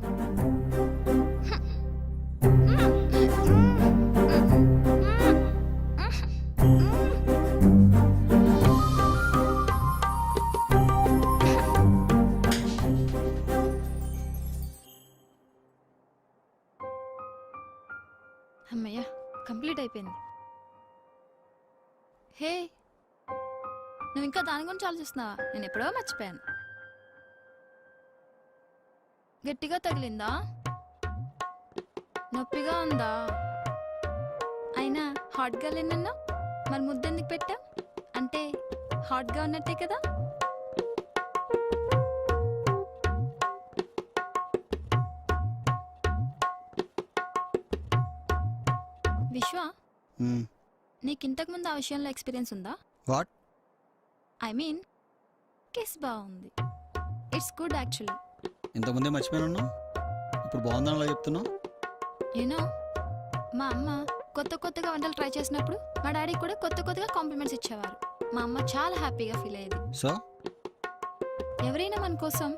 అమ్మయ్యా, కంప్లీట్ అయిపోయింది. హే, నువ్వు ఇంకా దాని గురించి ఆలోచిస్తున్నావా? నేను ఎప్పుడో మర్చిపోయాను. గట్టిగా తగిలిందా? నొప్పిగా ఉందా? అయినా హాట్గా లేనన్నా మరి ముద్దెందుకు పెట్టా? అంటే హాట్గా ఉన్నట్టే కదా? విశ్వ, నీకు ఇంతకు ముందు ఆ విషయంలో ఎక్స్పీరియన్స్ ఉందా? వాట్? ఐ మీన్ కిస్ బాగుంది. It's good actually. ఇంతకుముందే మర్చిపోయాను, ఇప్పుడు బాగుందని అలా చెప్తున్నావు. యూనో, మా అమ్మ కొత్త కొత్తగా వంటలు ట్రై చేసినప్పుడు మా డాడీ కూడా కొత్త కొత్తగా కాంప్లిమెంట్స్ ఇచ్చేవారు. మా అమ్మ చాలా హ్యాపీగా ఫీల్ అయ్యేది. సో ఎవరైనా మన కోసం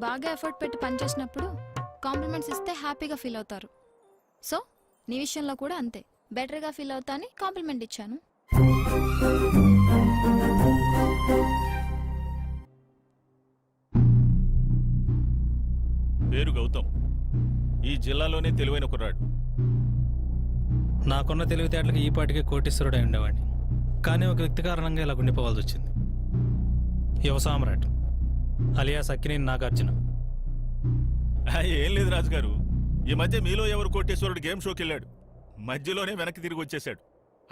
బాగా ఎఫర్ట్ పెట్టి పనిచేసినప్పుడు కాంప్లిమెంట్స్ ఇస్తే హ్యాపీగా ఫీల్ అవుతారు. సో నీ విషయంలో కూడా అంతే, బెటర్గా ఫీల్ అవుతా అని కాంప్లిమెంట్ ఇచ్చాను. పేరు గౌతమ్, ఈ జిల్లాలోనే తెలివైన కుర్రాడు. నాకున్న తెలివితేటలకు ఈ పాటికి కోటీశ్వరుడై ఉండేవాడిని. కానీ ఒక వ్యక్తి కారణంగా ఇలా ఉండిపోవాల్సి వచ్చింది. యువ సామ్రాట్ అలియాస్ అక్కినేని నాగార్జున. ఏం లేదు రాజుగారు, ఈ మధ్య మీలో ఎవరు కోటేశ్వరుడు గేమ్ షోకి వెళ్ళాడు, మధ్యలోనే వెనక్కి తిరిగి వచ్చేశాడు.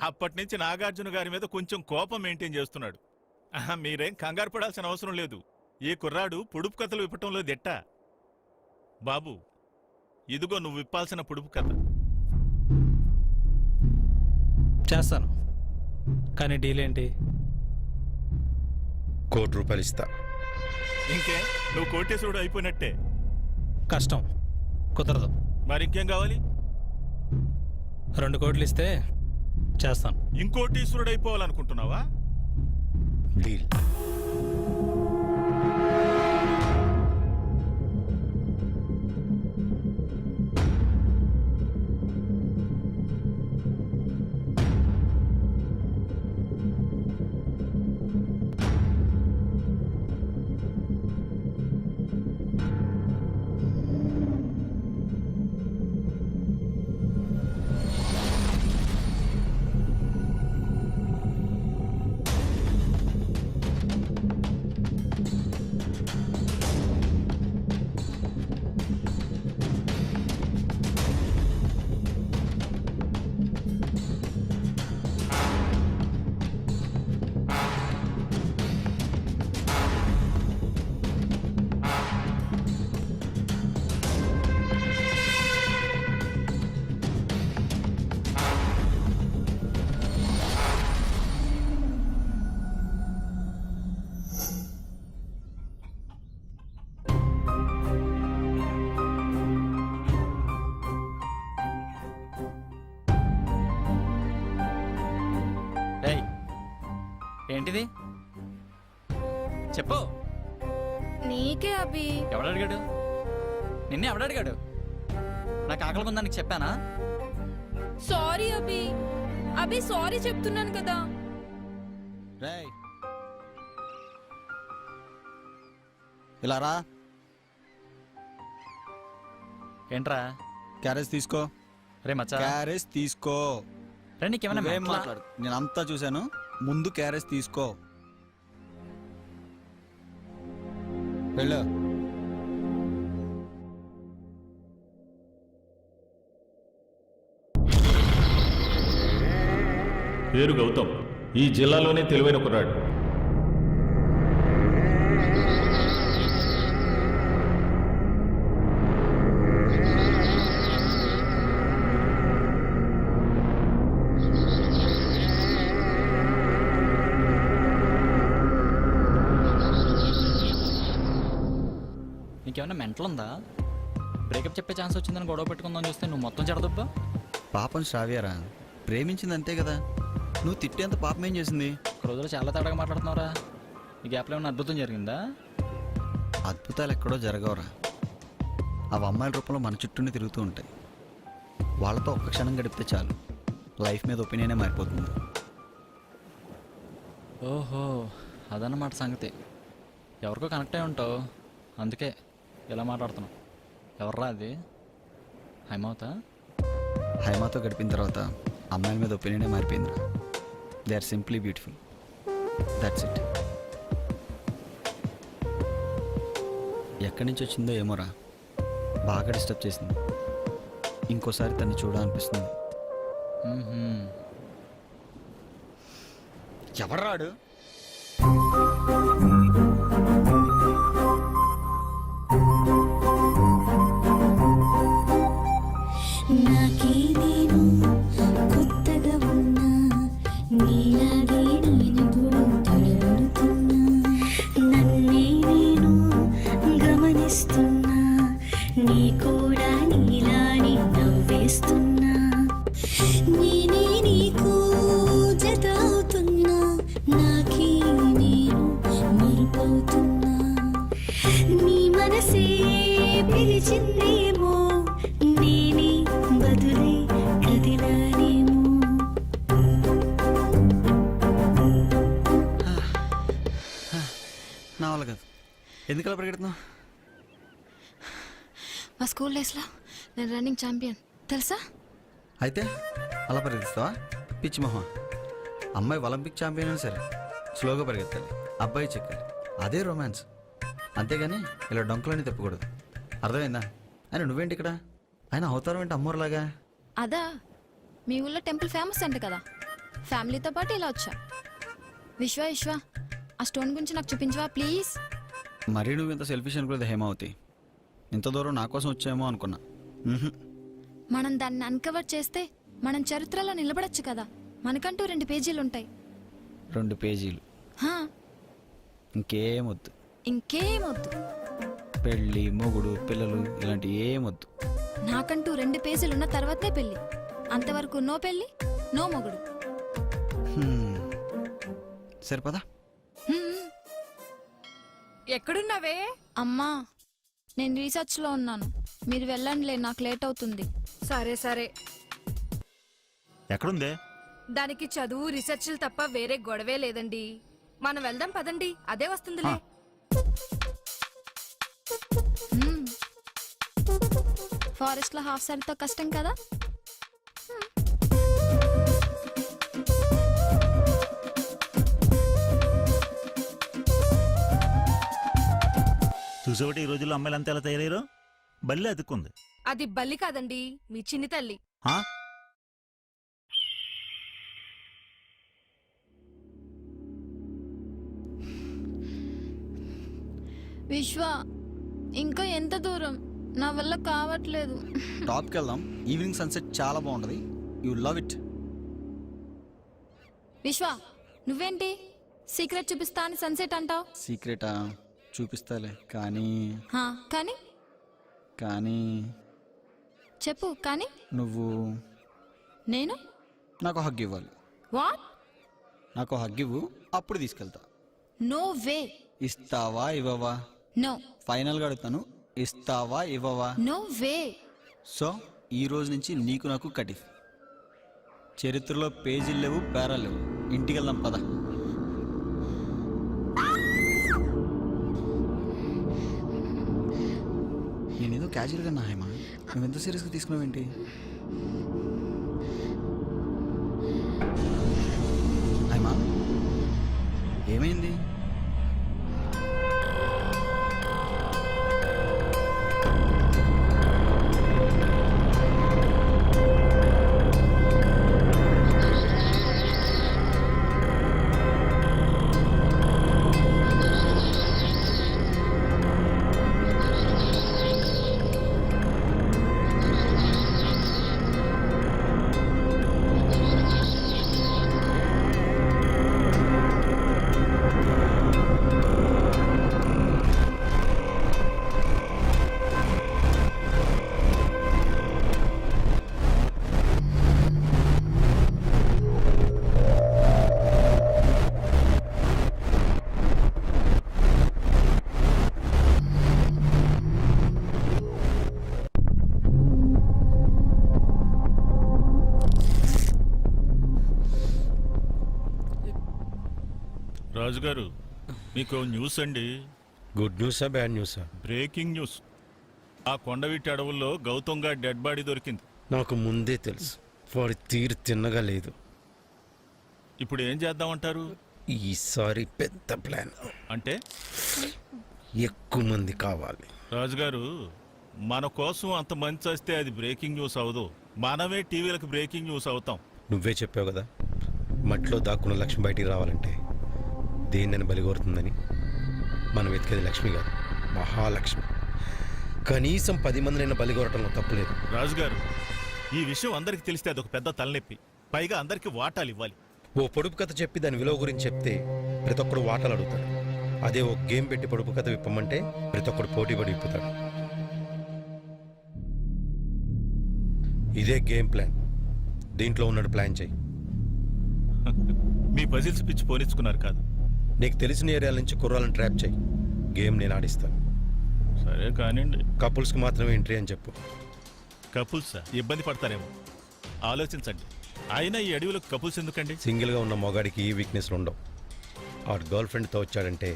అప్పటి నుంచి నాగార్జున గారి మీద కొంచెం కోపం మెయింటైన్ చేస్తున్నాడు. మీరేం కంగారు పడాల్సిన అవసరం లేదు. ఈ కుర్రాడు పొడుపు కథలు విప్పటంలో దిట్ట. బాబు, ఇదిగో నువ్వు విప్పాల్సిన పొడుపు కథ. చేస్తాను, కానీ డీల్ ఏంటి? ₹1,00,00,000 ఇస్తా. ఇంకే, నువ్వు కోటేశ్వరుడు అయిపోయినట్టే. కష్టం, కుదరదు. మరి ఇంకేం కావాలి? 2 కోట్లు ఇస్తే చేస్తాను. ఇంకోటీశ్వరుడు అయిపోవాలనుకుంటున్నావా? డీల్. ఏంటిది చెప్పు. నీకే అభి. ఎవడు అడిగాడు? నిన్నే ఎవడు అడిగాడు? నాకు ఆకలి ఉందని చెప్పానా? సారీ అభి. అభి సారీ చెప్తున్నాను కదా. రేయ్ ఇలా రా. ఏంట్రా? క్యారేజ్ తీసుకో. రే మచ్చా, క్యారేజ్ తీసుకో. రే నీకేమైనా నువ్వేం మెంటలా? మాట్లాడు, నేను అంతా చూశాను. ముందు క్యారేజ్ తీసుకో. వెళ్ళు. పేరు గౌతమ్, ఈ జిల్లాలోనే తెలివైన కుర్రాడు. నీకేమైనా మెంటల్ ఉందా? బ్రేకప్ చెప్పే ఛాన్స్ వచ్చిందని గొడవ పెట్టుకుందాం చూస్తే నువ్వు మొత్తం చెడదబ్బా. పాపం శ్రావ్యరా, ప్రేమించింది అంతే కదా. నువ్వు తిట్టేంత పాపం ఏం చేసింది? ఒక రోజులో చాలా తేడాగా మాట్లాడుతున్నావురా. ఈ గ్యాప్లో ఏమైనా అద్భుతం జరిగిందా? అద్భుతాలు ఎక్కడో జరగవురా. అవి అమ్మాయిల రూపంలో మన చుట్టూనే తిరుగుతూ ఉంటాయి. వాళ్ళతో ఒక్క క్షణం గడిపితే చాలు, లైఫ్ మీద ఒపీనియనే మారిపోతుంది. ఓహో, అదన్నమాట సంగతి. ఎవరికో కనెక్ట్ అయి ఉంటావు, అందుకే ఇలా మాట్లాడుతున్నావు. ఎవర్రా అది? హైమావతా? హైమాతో గడిపిన తర్వాత అమ్మాయిల మీద ఒపీనియనే మారిపోయిందిరా. They are simply beautiful, that's it. ఎక్కడి నుంచి వచ్చిందో ఏమోరా, బాగా డిస్టర్బ్ చేసింది. ఇంకోసారి తన్ని చూడాలనిపిస్తుంది. ఎవడ్రాడు? నాకేదేను కొత్తగా ఉన్నా, నీలాగే నేను కూడా తడబడుతున్నా. నన్నే నేను గమనిస్తున్నా, నీ కూడా నీలానే నవ్వేస్తున్నా. నేనే నీకు జత అవుతున్నా, నాకే నేను మరుపవుతున్నా. నీ మనసే పిలిచిందేమో, నేనే బదులే కదిలానేమో. నా వల్ల కాదు. ఎందుకలా పరిగెడుతున్నావు? మా స్కూల్ డేస్లో నేను రన్నింగ్ ఛాంపియన్ తెలుసా? అయితే అలా పరిగెత్తుతావా? పిచ్చి మొహం. అమ్మాయి ఒలింపిక్ ఛాంపియన్ అయినా సరే స్లోగా పరిగెత్తాలి, అబ్బాయి చెక్కాలి. అదే రొమాన్స్. అంతేగాని ఇలా డొంకులని తిప్పకూడదు. అర్థమైందా? అయినా నువ్వేంటి ఇక్కడ? ఆయన అవతారం ఏంటి అమ్మోరులాగా? అదా, మీ ఊళ్ళో టెంపుల్ ఫేమస్ అంట కదా, ఫ్యామిలీతో పాటు ఇలా వచ్చా. విశ్వ ఆ స్టోన్ గురించి నాకు చూపించవా ప్లీజ్? మరీ నువ్వు ఇంత సెల్ఫిష్ అనుకోలేదు హేమావతి. ఇంత దూరం నా కోసం వచ్చామో అనుకున్నా. మనం దాన్ని అన్కవర్ చేస్తే మనం చరిత్రలో నిలబడొచ్చు కదా. మనకంటూ 2 పేజీలు ఉంటాయి. 2 పేజీలు? హా, ఇంకేమొద్దు. ఇంకేమొద్దు. పెళ్ళి, మొగుడు, పిల్లలు ఇలాంటి ఏమొద్దు. నాకంటూ 2 పేజీలు ఉన్న తర్వాతే పెళ్ళి. అంతవరకు నో పెళ్ళి, నో మొగుడు. సరిపదా? ఎక్కడున్నావే? అమ్మా, నేను రీసెర్చ్లో ఉన్నాను. మీరు వెళ్ళండిలే, నాకు లేట్ అవుతుంది. సరే సరే. ఎక్కడుందే? దానికి చదువు రీసెర్చ్లు తప్ప వేరే గొడవే లేదండి. మనం వెళ్దాం పదండి, అదే వస్తుందిలే. ఫారెస్ట్లో హాఫ్ సారీతో కష్టం కదా. చూసేవాటి ఈ రోజుల్లో అమ్మాయిలు అంతా ఎలా తయారయ్యారో. బల్లి అతుక్కుంది. అది బల్లి కాదండి, మీ చిన్ని తల్లి. ఆ? విశ్వ, ఇంకా ఎంత దూరం? నా వల్ల కావట్లేదు. టాప్కి వెళ్దాం. ఈవినింగ్ సన్సెట్ చాలా బాగుంటుంది. You love it. విశ్వ, నువ్వేంటి సీక్రెట్ చూపిస్తా అని సన్సెట్ అంటావు? సీక్రెటా? చూపిస్తాలే, కానీ కానీ కానీ చెప్పు. కానీ నువ్వు నేను నాకు హగ్ ఇవ్వాలి. వాట్? నాకు హగ్ ఇవ్వు, అప్పుడు తీసుకెళ్తా. No way. ఇస్తావా ఇవ్వవా? నో. ఫైనల్గా అడుగుతాను, ఇస్తావా ఇవ్వవా? No way. సో ఈ రోజు నుంచి నీకు నాకు కటిఫ్. చరిత్రలో పేజీలు లేవు, పేరాలు లేవు. ఇంటికి వెళ్దాం పద. నేనేదో క్యాజువల్గా నా హేమా, నువ్వు ఎంత సీరియస్గా తీసుకున్నావేంటి? హేమా ఏమైంది? రాజుగారు, మీకు న్యూస్ అండి. గుడ్ న్యూసా బ్యాడ్ న్యూసా? Breaking news. ఆ కొండవీటి అడవుల్లో గౌతమ్ గారి డెడ్ బాడీ దొరికింది. నాకు ముందే తెలుసు, వాడి తీరు తిన్నగా లేదు. ఇప్పుడు ఏం చేద్దామంటారు? ఈసారి పెద్ద ప్లాన్. అంటే ఎక్కువ మంది కావాలి. రాజుగారు, మన కోసం అంత మంది చేస్తే అది బ్రేకింగ్ న్యూస్ అవదు. మనమే టీవీలకు బ్రేకింగ్ న్యూస్ అవుతాం. నువ్వే చెప్పావు కదా, మట్టిలో దాక్కున్న లక్ష్మి బయటికి రావాలంటే దేన్నని బలిగోరుతుందని. మనం వెతికేది లక్ష్మి కాదు, మహాలక్ష్మి. కనీసం 10 మందినైనా బలిగోరటంలో తప్పులేదు. రాజుగారు, ఈ విషయం అందరికి తెలిస్తే అదొక పెద్ద తలనొప్పి. పైగా అందరికి వాటాలు ఇవ్వాలి. ఓ పొడుపు కథ చెప్పి దాని విలువ గురించి చెప్తే ప్రతి ఒక్కడు వాటాలు అడుగుతాడు. అదే ఓ గేమ్ పెట్టి పొడుపు కథ విప్పమంటే ప్రతి ఒక్కడు పోటీ పడి విప్పుతాడు. ఇదే గేమ్ ప్లాన్. దీంట్లో ఉన్నట్టు ప్లాన్ చేయి. మీ పజిల్స్ పిచ్చి పోనిచ్చుకున్నారు కాదు. నీకు తెలిసిన ఏరియాల నుంచి కుర్రాలను ట్రాప్ చేయి. గేమ్ నేను ఆడిస్తాను. సరే కానివ్వండి. కపుల్స్కి మాత్రమే ఎంట్రీ అని చెప్పు. కపుల్స్ ఇబ్బంది పడతారేమో, ఆలోచించండి. అయినా ఈ అడవిలో కపుల్స్ ఎందుకండి? సింగిల్గా ఉన్న మొగాడికి ఈ వీక్నెస్లు ఉండవు. వాడు గర్ల్ ఫ్రెండ్తో వచ్చాడంటే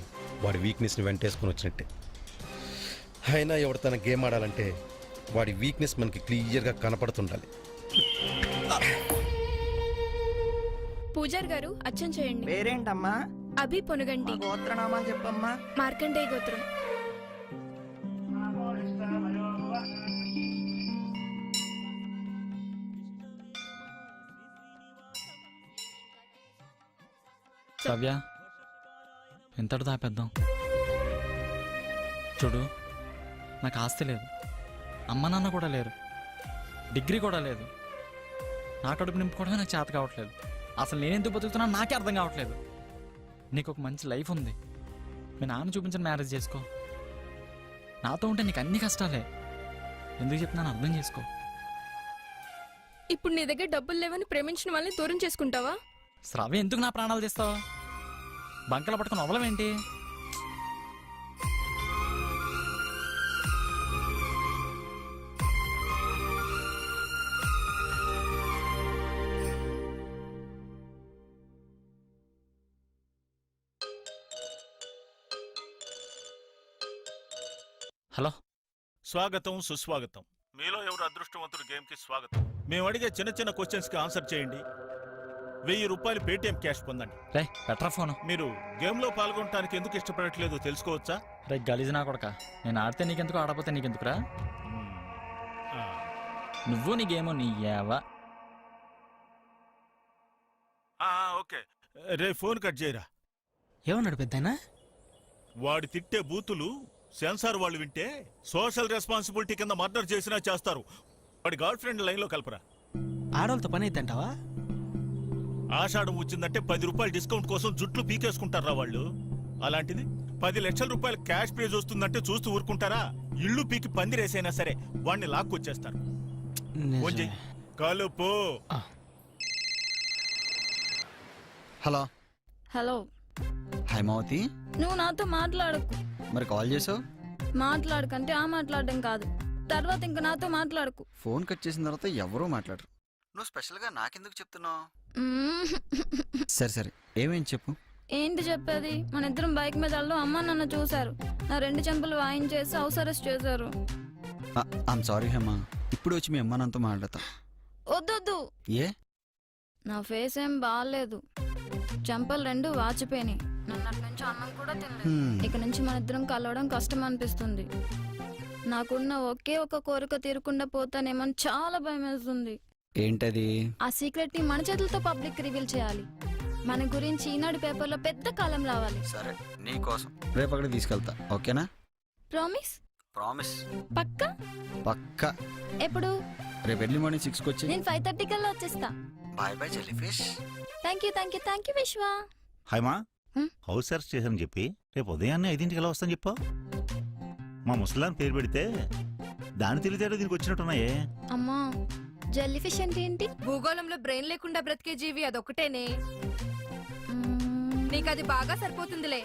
వాడి వీక్నెస్ని వెంటేసుకుని వచ్చినట్టే. అయినా ఎవడు తన గేమ్ ఆడాలంటే వాడి వీక్నెస్ మనకి క్లియర్గా కనపడుతుండాలి. పూజారి గారు అచ్చం చేయండి. పేరేంటమ్మా? అభి పొనుగంటి. గోత్రనామాలు చెప్పమ్మా. మార్కండేయ గోత్రం. సవ్య, ఎంతటి దాపేద్దాం? చూడు, నాకు ఆస్తి లేదు, అమ్మ నాన్న కూడా లేరు, డిగ్రీ కూడా లేదు. నా కడుపు నింపుకోవడమే నాకు చేత కావట్లేదు. అసలు నేనెందుకు బతుకుతున్నా నాకే అర్థం కావట్లేదు. నీకు ఒక మంచి లైఫ్ ఉంది, మీ నాన్న చూపించిన మ్యారేజ్ చేసుకో. నాతో ఉంటే నీకు అన్ని కష్టాలే. ఎందుకు చెప్తున్నాను అర్థం చేసుకో. ఇప్పుడు నీ దగ్గర డబ్బులు లేవని ప్రేమించిన వాళ్ళని దూరం చేసుకుంటావా? శ్రవ్య, ఎందుకు నా ప్రాణాలు తీస్తావు? బంకలు పట్టుకుని అవ్వలేమేంటి? హలో, స్వాగతం, సుస్వాగతం. మీలో ఎవరు అదృష్టవంతుడు గేమ్కి స్వాగతం. మేము అడిగే చిన్న చిన్న క్వశ్చన్స్కి ఆన్సర్ చేయండి. 1000 రూపాయలు పేటిఎం క్యాష్ పొందండి. రే బెటరా ఫోను. మీరు గేమ్లో పాల్గొనడానికి ఎందుకు ఇష్టపడట్లేదు తెలుసుకోవచ్చా? రే గలీజ్ నా కొడక, నేను ఆడితే నీకెందుకు, ఆడపోతే నీకెందుకురా? నువ్వు నీ గేమో నీ యావా. ఓకే, రే ఫోన్ కట్ చేయరా. ఏమన్నాడు పెద్దనా? వాడు తిట్టే బూతులు సెన్సార్ వాళ్ళు వింటే సోషల్ రెస్పాన్సిబిలిటీ కింద మర్డర్ చేసినా చేస్తారు. వాడి గర్ల్ ఫ్రెండ్ లైన్లో కలపరా. ఆడవాళ్ళతో పని అయిద్దంటావా? ఆషాఢం వచ్చిందంటే 10 రూపాయలు డిస్కౌంట్ కోసం జుట్లు పీకేసుకుంటారా వాళ్ళు. అలాంటిది 10 లక్షల రూపాయలు క్యాష్ ప్రైజ్ వస్తుందంటే చూస్తూ ఊరుకుంటారా? ఇల్లు పీకి పందిరేసైనా సరే వాడిని లాక్కొచ్చేస్తారు. కలుపు. హలో హలో, హైమావతి, నువ్వు నాతో మాట్లాడకు. మరి కాల్ చేసావు? మాట్లాడకంటే ఆ మాట్లాడడం కాదు, తర్వాత ఇంక నాతో మాట్లాడకు. ఫోన్ కట్ చేసిన తర్వాత ఎవరూ మాట్లాడరు. నువ్వు స్పెషల్గా నాకెందుకు చెప్తున్నావు? మ్మ్. సరే సరే, ఏమేం చెప్పు. ఏంటి చెప్పేది? మన ఇద్దరం బైక్ మీద వెళ్ళడం అమ్మ నాన్న చూశారు. నా 2 చెంపలు వాయించేసి హౌస్ అరెస్ట్ చేశారు. ఐమ్ సారీ హేమా, ఇప్పుడు వచ్చి మీ అమ్మ నాన్నతో మాట్లాడతా. వద్దొద్దు, ఏ? నా ఫేస్ ఏం బాగాలేదు, చెంపలు 2 వాచిపోయినాయి. నన్నటి నుంచి అన్నం కూడా తినలేదు. ఇక నుంచి మన ఇద్దరం కలవడం కష్టం అనిపిస్తుంది. నాకున్న ఒకే ఒక కోరిక తీరకుండా పోతానేమో చాలా భయం వేస్తుంది. ఏంటది? ఆ సీక్రెట్ ని మన చేతులతో పబ్లిక్ రివీల్ చేయాలి. మన గురించి ఈనాడు పేపర్లో పెద్ద కాలం రావాలి. సరే, నీ కోసం రేపు అక్కడ తీసుకెళ్తా, ఓకేనా? ప్రామిస్? ప్రామిస్. పక్కా? పక్కా. ఎప్పుడు? రేపు ఎర్లీ మార్నింగ్ 6కి వచ్చి. నేను 5:30 కల్లా వచ్చేస్తా. Bye bye jellyfish. Thank you Vishwa. హాయ్మా, హ్మ్? హౌస్ అరెస్ట్ చేశారని చెప్పి రేపు ఉదయాన్నే 5ంటికి ఎలా వస్తాను చెప్పు. మా ముసలాన్ని పేరు పెడితే దాని తెలివితేటో దీనికి వచ్చినట్టున్నాయే. అమ్మా, జెల్లీ ఫిష్ అంటే ఏంటి? భూగోళంలో బ్రెయిన్ లేకుండా బ్రతికే జీవి అదొక్కటేనే. మ్మ్. నీకు అది బాగా సరిపోతుందిలే.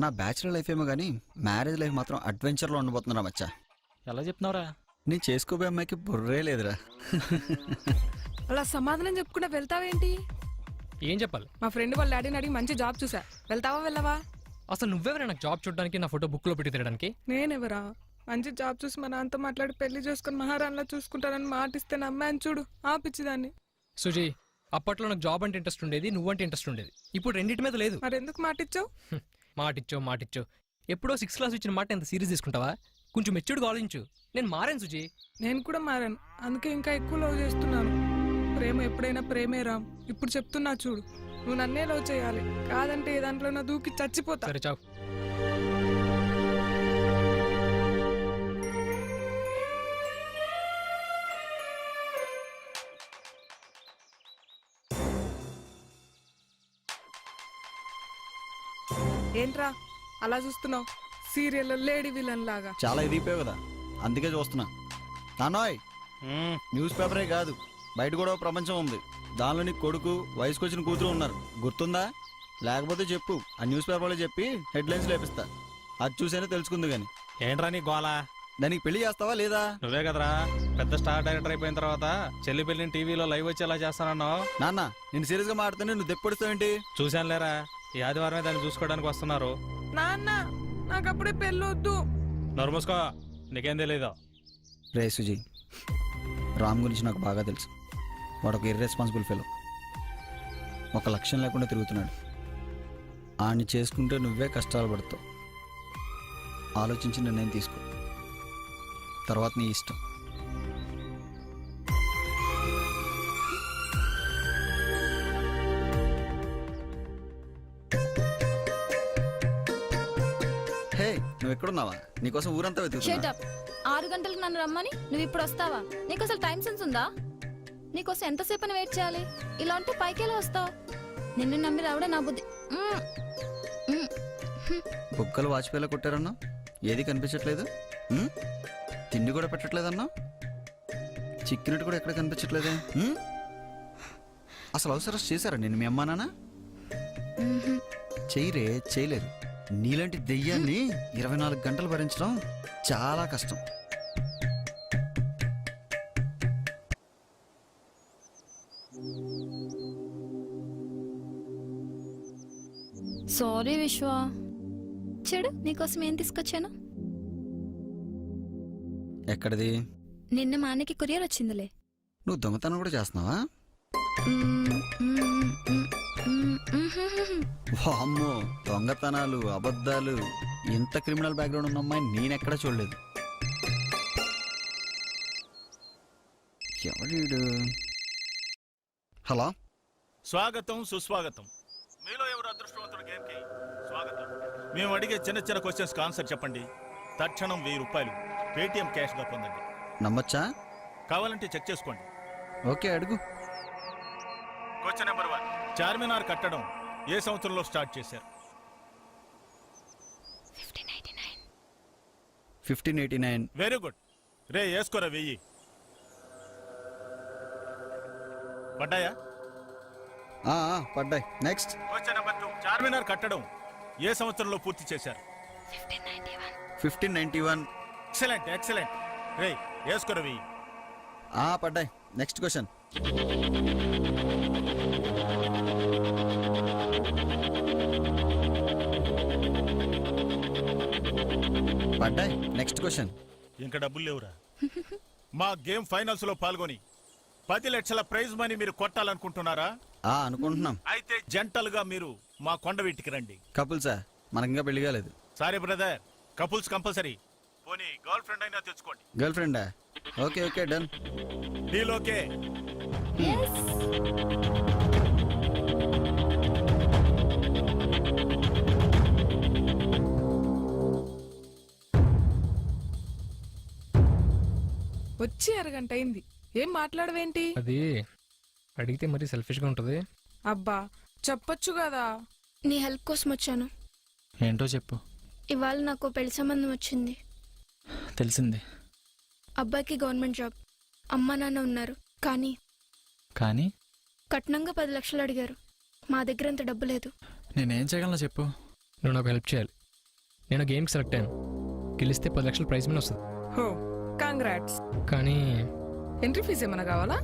నా బ్యాచులర్ లైఫ్ ఏమో కానీ మ్యారేజ్ లైఫ్ మాత్రం అడ్వెంచర్లో ఉండబోతున్నారా మచ్చా. ఎలా చెప్తున్నావురా? నేను చేసుకోబోయే అమ్మాయికి బుర్రే లేదురా. అలా సమాధానం చెప్పుకుంటా వెళ్తావేంటి? ఏం చెప్పాలి? మా ఫ్రెండ్ వాళ్ళ డాడీని అడిగి మంచి జాబ్ చూసా. వెళ్తావా వెళ్ళవా? అసలు నువ్వెవరైనా నాకు జాబ్ చూడడానికి, నా ఫోటో బుక్లో పెట్టి తినడానికి? నేనెవరా? మంచి జాబ్ చూసి మా నాన్నతో మాట్లాడి పెళ్లి చేసుకుని మహారాణిలా చూసుకుంటానని మాటిస్తే నమ్మాను చూడు, ఆ పిచ్చిదాన్ని. సుజీ, అప్పట్లో నాకు జాబ్ అంటే ఇంట్రెస్ట్ ఉండేది, నువ్వంటే ఇంట్రెస్ట్ ఉండేది. ఇప్పుడు రెండింటి మీద లేదు. మరెందుకు మాటిచ్చావు? మాటిచ్చో ఎప్పుడో 6th క్లాస్ ఇచ్చిన మాట ఎంత సీరియస్ తీసుకుంటావా? కొంచెం మెచ్యూర్డ్గా ఆలోచించు. నేను మారాను సుజీ. నేను కూడా మారాను, అందుకే ఇంకా ఎక్కువ లవ్ చేస్తున్నాను. ప్రేమ ఎప్పుడైనా ప్రేమే రామ్. ఇప్పుడు చెప్తున్నా చూడు, నువ్వు నన్నే లవ్ చేయాలి, కాదంటే ఏ దాంట్లో నా దూకి చచ్చిపోతా. సరే చావు. ఏంట్రా అలా చూస్తున్నావు? సీరియల్లో లేడీ విలన్ లాగా. చాలా ఎదిగిపోయావు కదా, అందుకే చూస్తున్నా. నాన్నోయ్, న్యూస్ పేపరే కాదు, బయట కూడా ఓ ప్రపంచం ఉంది. దానిలో నీ కొడుకు, వయసుకొచ్చిన కూతురు ఉన్నారు, గుర్తుందా? లేకపోతే చెప్పు, ఆ న్యూస్ పేపర్లో చెప్పి హెడ్లైన్స్ లేపిస్తా. అది చూసేనే తెలుసుకుంది కానీ. ఏంట్రా నీ గోలా? దానికి పెళ్లి చేస్తావా లేదా? నువ్వే కదరా పెద్ద స్టార్ డైరెక్టర్ అయిపోయిన తర్వాత చెల్లి పెళ్లిని టీవీలో లైవ్ వచ్చేలా చేస్తానన్నావు. నాన్న, నేను సీరియస్ గా మాట్లాడుతుంటే నువ్వు దెప్పొడుస్తావేంటి? చూశాను లేరా, ఈ ఆదివారమే దాన్ని చూసుకోవడానికి వస్తున్నారు. నాన్న, నాకు అప్పుడే పెళ్ళొద్దు. నోర్మూసుకో, నీకేం తెలీదు. రే సుజీ, రామ్ గురించి నాకు బాగా తెలుసు. వాడు ఒక ఇర్రెస్పాన్సిబుల్ ఫెలో, ఒక లక్ష్యం లేకుండా తిరుగుతున్నాడు. ఆడిని చేసుకుంటే నువ్వే కష్టాలు పడతావు. ఆలోచించి నిర్ణయం తీసుకో, తర్వాత నీ ఇష్టం. హే, నువ్వు ఎక్కడున్నావా? నీకోసం ఊరంతా Shut వెతుకుతున్నా. up. 6 గంటలకు నన్ను రమ్మని నువ్వు ఇప్పుడు వస్తావా? నీకు అసలు టైం సెన్స్ ఉందా? నీకోసం ఎంతసేపు అని వెయిట్ చేయాలి? ఇలా ఉంటే పైకెలా వస్తావు? నిన్ను నమ్మి రావడే నా బుద్ధి. బుక్కలు వాచిపోయేలా కొట్టారన్నా, ఏది కనిపించట్లేదు. తిండి కూడా పెట్టట్లేదన్నా, చిక్కినట్టు కూడా ఎక్కడ కనిపించట్లేదే. అసలు అవసరం చేశారా నేను మీ అమ్మా నాన్న? చేయరే, చేయలేరు. నీలాంటి దెయ్యాన్ని 24 గంటలు భరించడం చాలా కష్టం. సారీ విశ్వ. చెడు, నీకోసం ఏం తీసుకొచ్చాను? ఎక్కడిది? నిన్న మా అన్నకి కొరియర్ వచ్చిందిలే. నువ్వు దొంగతనం కూడా చేస్తున్నావా? వామ్మో, దొంగతనాలు, అబద్ధాలు, ఇంత క్రిమినల్ బ్యాక్గ్రౌండ్ ఉన్న అమ్మాయి నేనెక్కడా చూడలేదు. ఎవడు? హలో, స్వాగతం, సుస్వాగతం. మీలో ఎవరు అదృష్టవంతుడు గేమ్కి స్వాగతం. మేము అడిగే చిన్న చిన్న క్వశ్చన్స్కి ఆన్సర్ చెప్పండి. తక్షణం 1000 రూపాయలు పేటిఎం క్యాష్గా పొందండి. నమ్మచ్చా? కావాలంటే చెక్ చేసుకోండి. ఓకే, అడుగు. క్వశ్చన్ నెంబర్ 1, చార్మినార్ కట్టడం ఏ సంవత్సరంలో స్టార్ట్ చేశారు? 1589. Very good. రే వేసుకోరా 1000. పడ్డాయా? పడ్డాయి. నెక్స్ట్. క్వశ్చన్ నెంబర్ 2, చార్మినార్ కట్టడం ఏ సంవత్సరంలో పూర్తి చేశారు? 1591. Excellent excellent. రే వేసుకోరవి. పడ్డాయి. Next question. పడ్డాయి. Next question. ఇంకా డబ్బులు లేవురా. మా గేమ్ ఫైనల్స్ లో పాల్గొని 10 లక్షల ప్రైజ్ మనీ మీరు కొట్టాలనుకుంటున్నారా? అనుకుంటున్నాం. అయితే జంటల్ గా మీరు మా కొండవీటికి రండి. కపుల్సా? మనకింకా పెళ్లి కాలేదు. Sorry brother, couples compulsory. పోనీ గర్ల్ ఫ్రెండ్ అయినా తెచ్చుకోండి. గర్ల్ ఫ్రెండా? Okay okay done. Deal okay. వచ్చి అరగంట అయింది, ఏం మాట్లాడవేంటి? అది అడిగితే మరీ సెల్ఫిష్గా ఉంటుంది. అబ్బా చెప్పొచ్చు కదా. నీ హెల్ప్ కోసం వచ్చాను. ఏంటో చెప్పు. ఇవాళ నాకు పెళ్లి సంబంధం వచ్చింది. తెలిసింది. అబ్బాయికి గవర్నమెంట్ జాబ్, అమ్మ నాన్న ఉన్నారు. కానీ కానీ కట్నంగా 10 లక్షలు అడిగారు. మా దగ్గర అంత డబ్బు లేదు. నేనేం చేయగలను చెప్పు. నువ్వు నాకు హెల్ప్ చేయాలి. నేను గేమ్కి సెలెక్ట్ అయ్యాను. గెలిస్తే 10 లక్షల ప్రైజ్ మనీ వస్తుంది. హో కంగ్రాట్స్. కానీ ఎంట్రీ ఫీజు ఏమైనా కావాలా?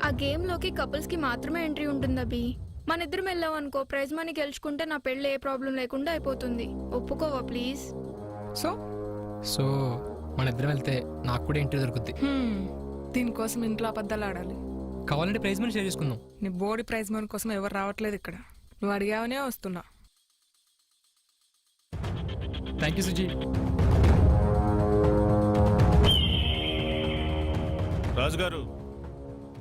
ఆ గేమ్లోకి కపుల్స్కి మాత్రమే ఎంట్రీ ఉంటుంది అభి. మన ఇద్దరం వెళ్ళాం అనుకో, ప్రైజ్ మనీ గెలుచుకుంటే నా పెళ్ళి ఏ ప్రాబ్లం లేకుండా అయిపోతుంది. ఒప్పుకోవా ప్లీజ్? సో మన ఇద్దరం వెళ్తే నాకు కూడా ఎంట్రీ దొరుకుద్ది. దీనికోసం ఇంట్లో అబద్ధాలు ఆడాలి. కావాలంటే ప్రైజ్ మనీ షేర్ చేసుకుందాం. నీ బోడీ ప్రైజ్ మనీ కోసం ఎవరు రావట్లేదు ఇక్కడ. నువ్వు అడిగావనే వస్తున్నా. Thank you Suji. రాజుగారు,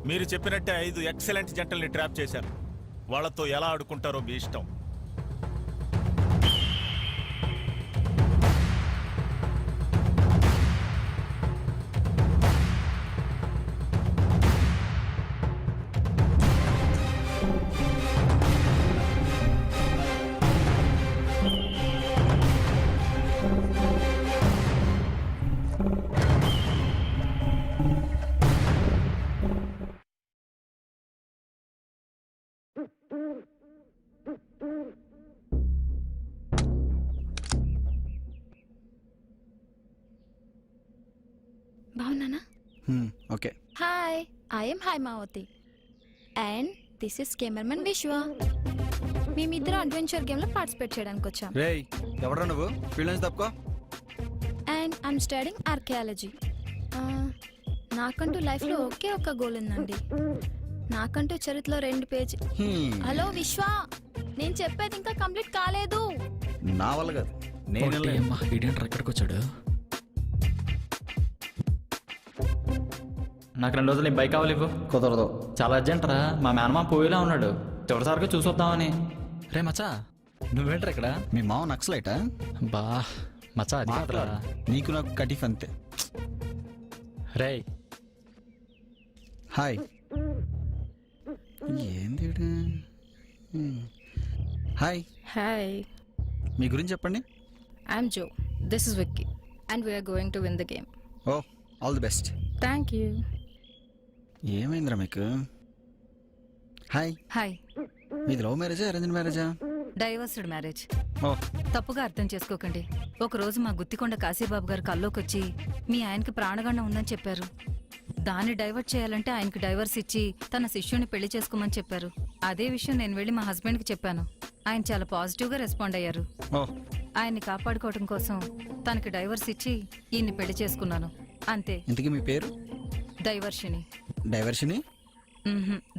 మీరు చెప్పినట్టే 5 ఎక్సలెంట్ జంటల్ని ట్రాప్ చేశారు. వాళ్ళతో ఎలా ఆడుకుంటారో మీ ఇష్టం. బాగున్నానా? Okay. Hi, I'm Haimavathi and this is cameraman Vishwa. మేమిద్దరం అడ్వెంచర్ గేమ్లో పార్టిసిపేట్ చేయడానికి వచ్చాం. రేయ్ ఎవడ్రా నువ్వు? ఫీల్డ్ నుంచి తప్పుకో. And I'm studying archaeology. నాకంటూ లైఫ్లో ఒకే ఒక్క గోల్ ఉందండి. నాకంటూ చరిత్రలో 2 పేజీ. హలో విశ్వ, నేను చెప్పేది ఇంకా కంప్లీట్ కాలేదు. నా వల్ల కాదు. నేను ఎక్కడికి వచ్చాడు? నాకు 2 రోజులు బైక్ కావాలి. కుదరదు. చాలా అర్జెంట్ రా. మా మేనమా పోయేలా ఉన్నాడు. చివరిసారిగా చూసొద్దామని. రే మచ్చా, నువ్వేంట్రా ఇక్కడ? మీ మావ నక్సలైటా? బా మచ్చా, అది కాదురా. నీకు నాకు కటిఫ్ అంతే. రే హాయ్. ఏంది? హాయ్. హాయ్, మీ గురించి చెప్పండి. I'm Jo. This is Vicky and we're going to win the game. Oh, all the best. Thank you. ఏమైందిరా మీకు? హాయ్. హాయ్. మీది లవ్ మ్యారేజా అరేంజ్ మ్యారేజా? Divorced marriage. ఓ, తప్పుగా అర్థం చేసుకోకండి. ఒకరోజు మా గుత్తికొండ కాశీబాబు గారు కల్లోకొచ్చి మీ ఆయనకి ప్రాణగండం ఉందని చెప్పారు. దాన్ని డైవర్ట్ చేయాలంటే ఆయనకి డైవర్స్ ఇచ్చి తన శిష్యుని పెళ్లి చేసుకోమని చెప్పారు. అదే విషయం నేను వెళ్ళి మా హస్బెండ్కి చెప్పాను. ఆయన చాలా పాజిటివ్గా రెస్పాండ్ అయ్యారు. ఆయన్ని కాపాడుకోవడం కోసం తనకి డైవర్స్ ఇచ్చి ఈయన్ని పెళ్లి చేసుకున్నాను. అంతే. ఇంతకీ మీ పేరు? డైవర్షిని. డైవర్షిని?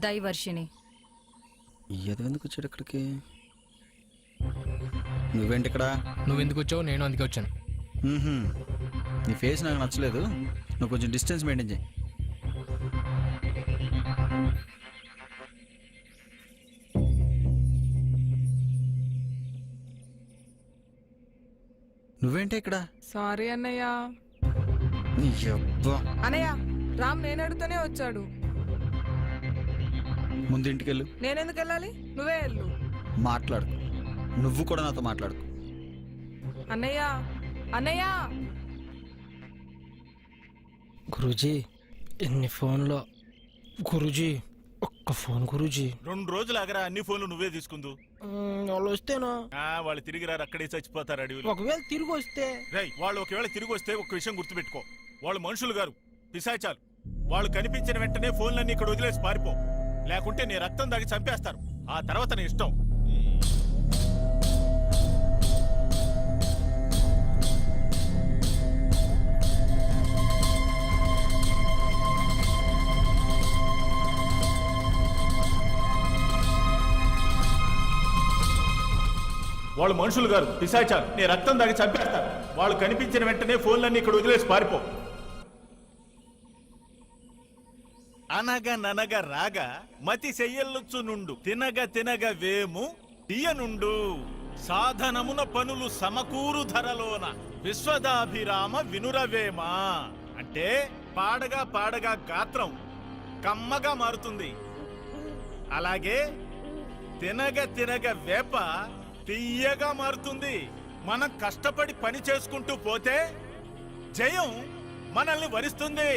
డైవర్షిని. ఎందుకు వచ్చాడు ఇక్కడికి? నువ్వేంటి ఇక్కడ? నువ్వెందుకు వచ్చావు? నేను అందుకే వచ్చాను. నీ ఫేస్ నాకు నచ్చలేదు. నువ్వు కొంచెం డిస్టెన్స్ మెయింటైన్ చేయి. నువ్వేంటి ఇక్కడ? సారీ అన్నయ్య. నీ యబ్బా. అన్నయ్య, రామ్ నేను అడుగుతూనే వచ్చాడు. ముందు ఇంటికెళ్ళు. నేనెందుకు వెళ్ళాలి? నువ్వే వెళ్ళు. మాట్లాడు. నువ్వు కూడా నాతో మాట్లాడు. అన్నయ్య, అన్నయ్య. గురూజీ, ఎన్ని ఫోన్లో? గురూజీ, ఒక్క ఫోన్ గురూజీ. 2 రోజులు ఆగరా, అన్ని ఫోన్లు నువ్వే తీసుకుందు. వాళ్ళు వస్తేనో వాళ్ళు తిరిగి రారు, అక్కడే చచ్చిపోతారు అడవిలో. ఒకవేళ తిరిగి వస్తే వాళ్ళు ఒకవేళ తిరిగి వస్తే ఒక విషయం గుర్తుపెట్టుకో, వాళ్ళు మనుషులు గారు, పిశాచాలు. వాళ్ళు కనిపించిన వెంటనే ఫోన్లన్నీ ఇక్కడ వదిలేసి పారిపో, లేకుంటే నీ రక్తం దాగి చంపేస్తారు. ఆ తర్వాత నీ ఇష్టం. వాళ్ళు మనుషులు గారు, పిశాచాలు. నీ రక్తం దాగి చంపేస్తారు. వాళ్ళు కనిపించిన వెంటనే ఫోన్లన్నీ ఇక్కడ వదిలేసి పారిపో. అనగ ననగ రాగ మతి చెయ్యల్లుచ్చు నుండు, తినగ తినగ వేము తీయనుండు, సాధనమున పనులు సమకూరు ధరలోన విశ్వదాభిరామ వినురవేమ. అంటే పాడగా పాడగా గాత్రం కమ్మగా మారుతుంది. అలాగే తినగ తినగ వేప తీయగా మారుతుంది. మనం కష్టపడి పని చేసుకుంటూ పోతే జయం మనల్ని వరిస్తుంది.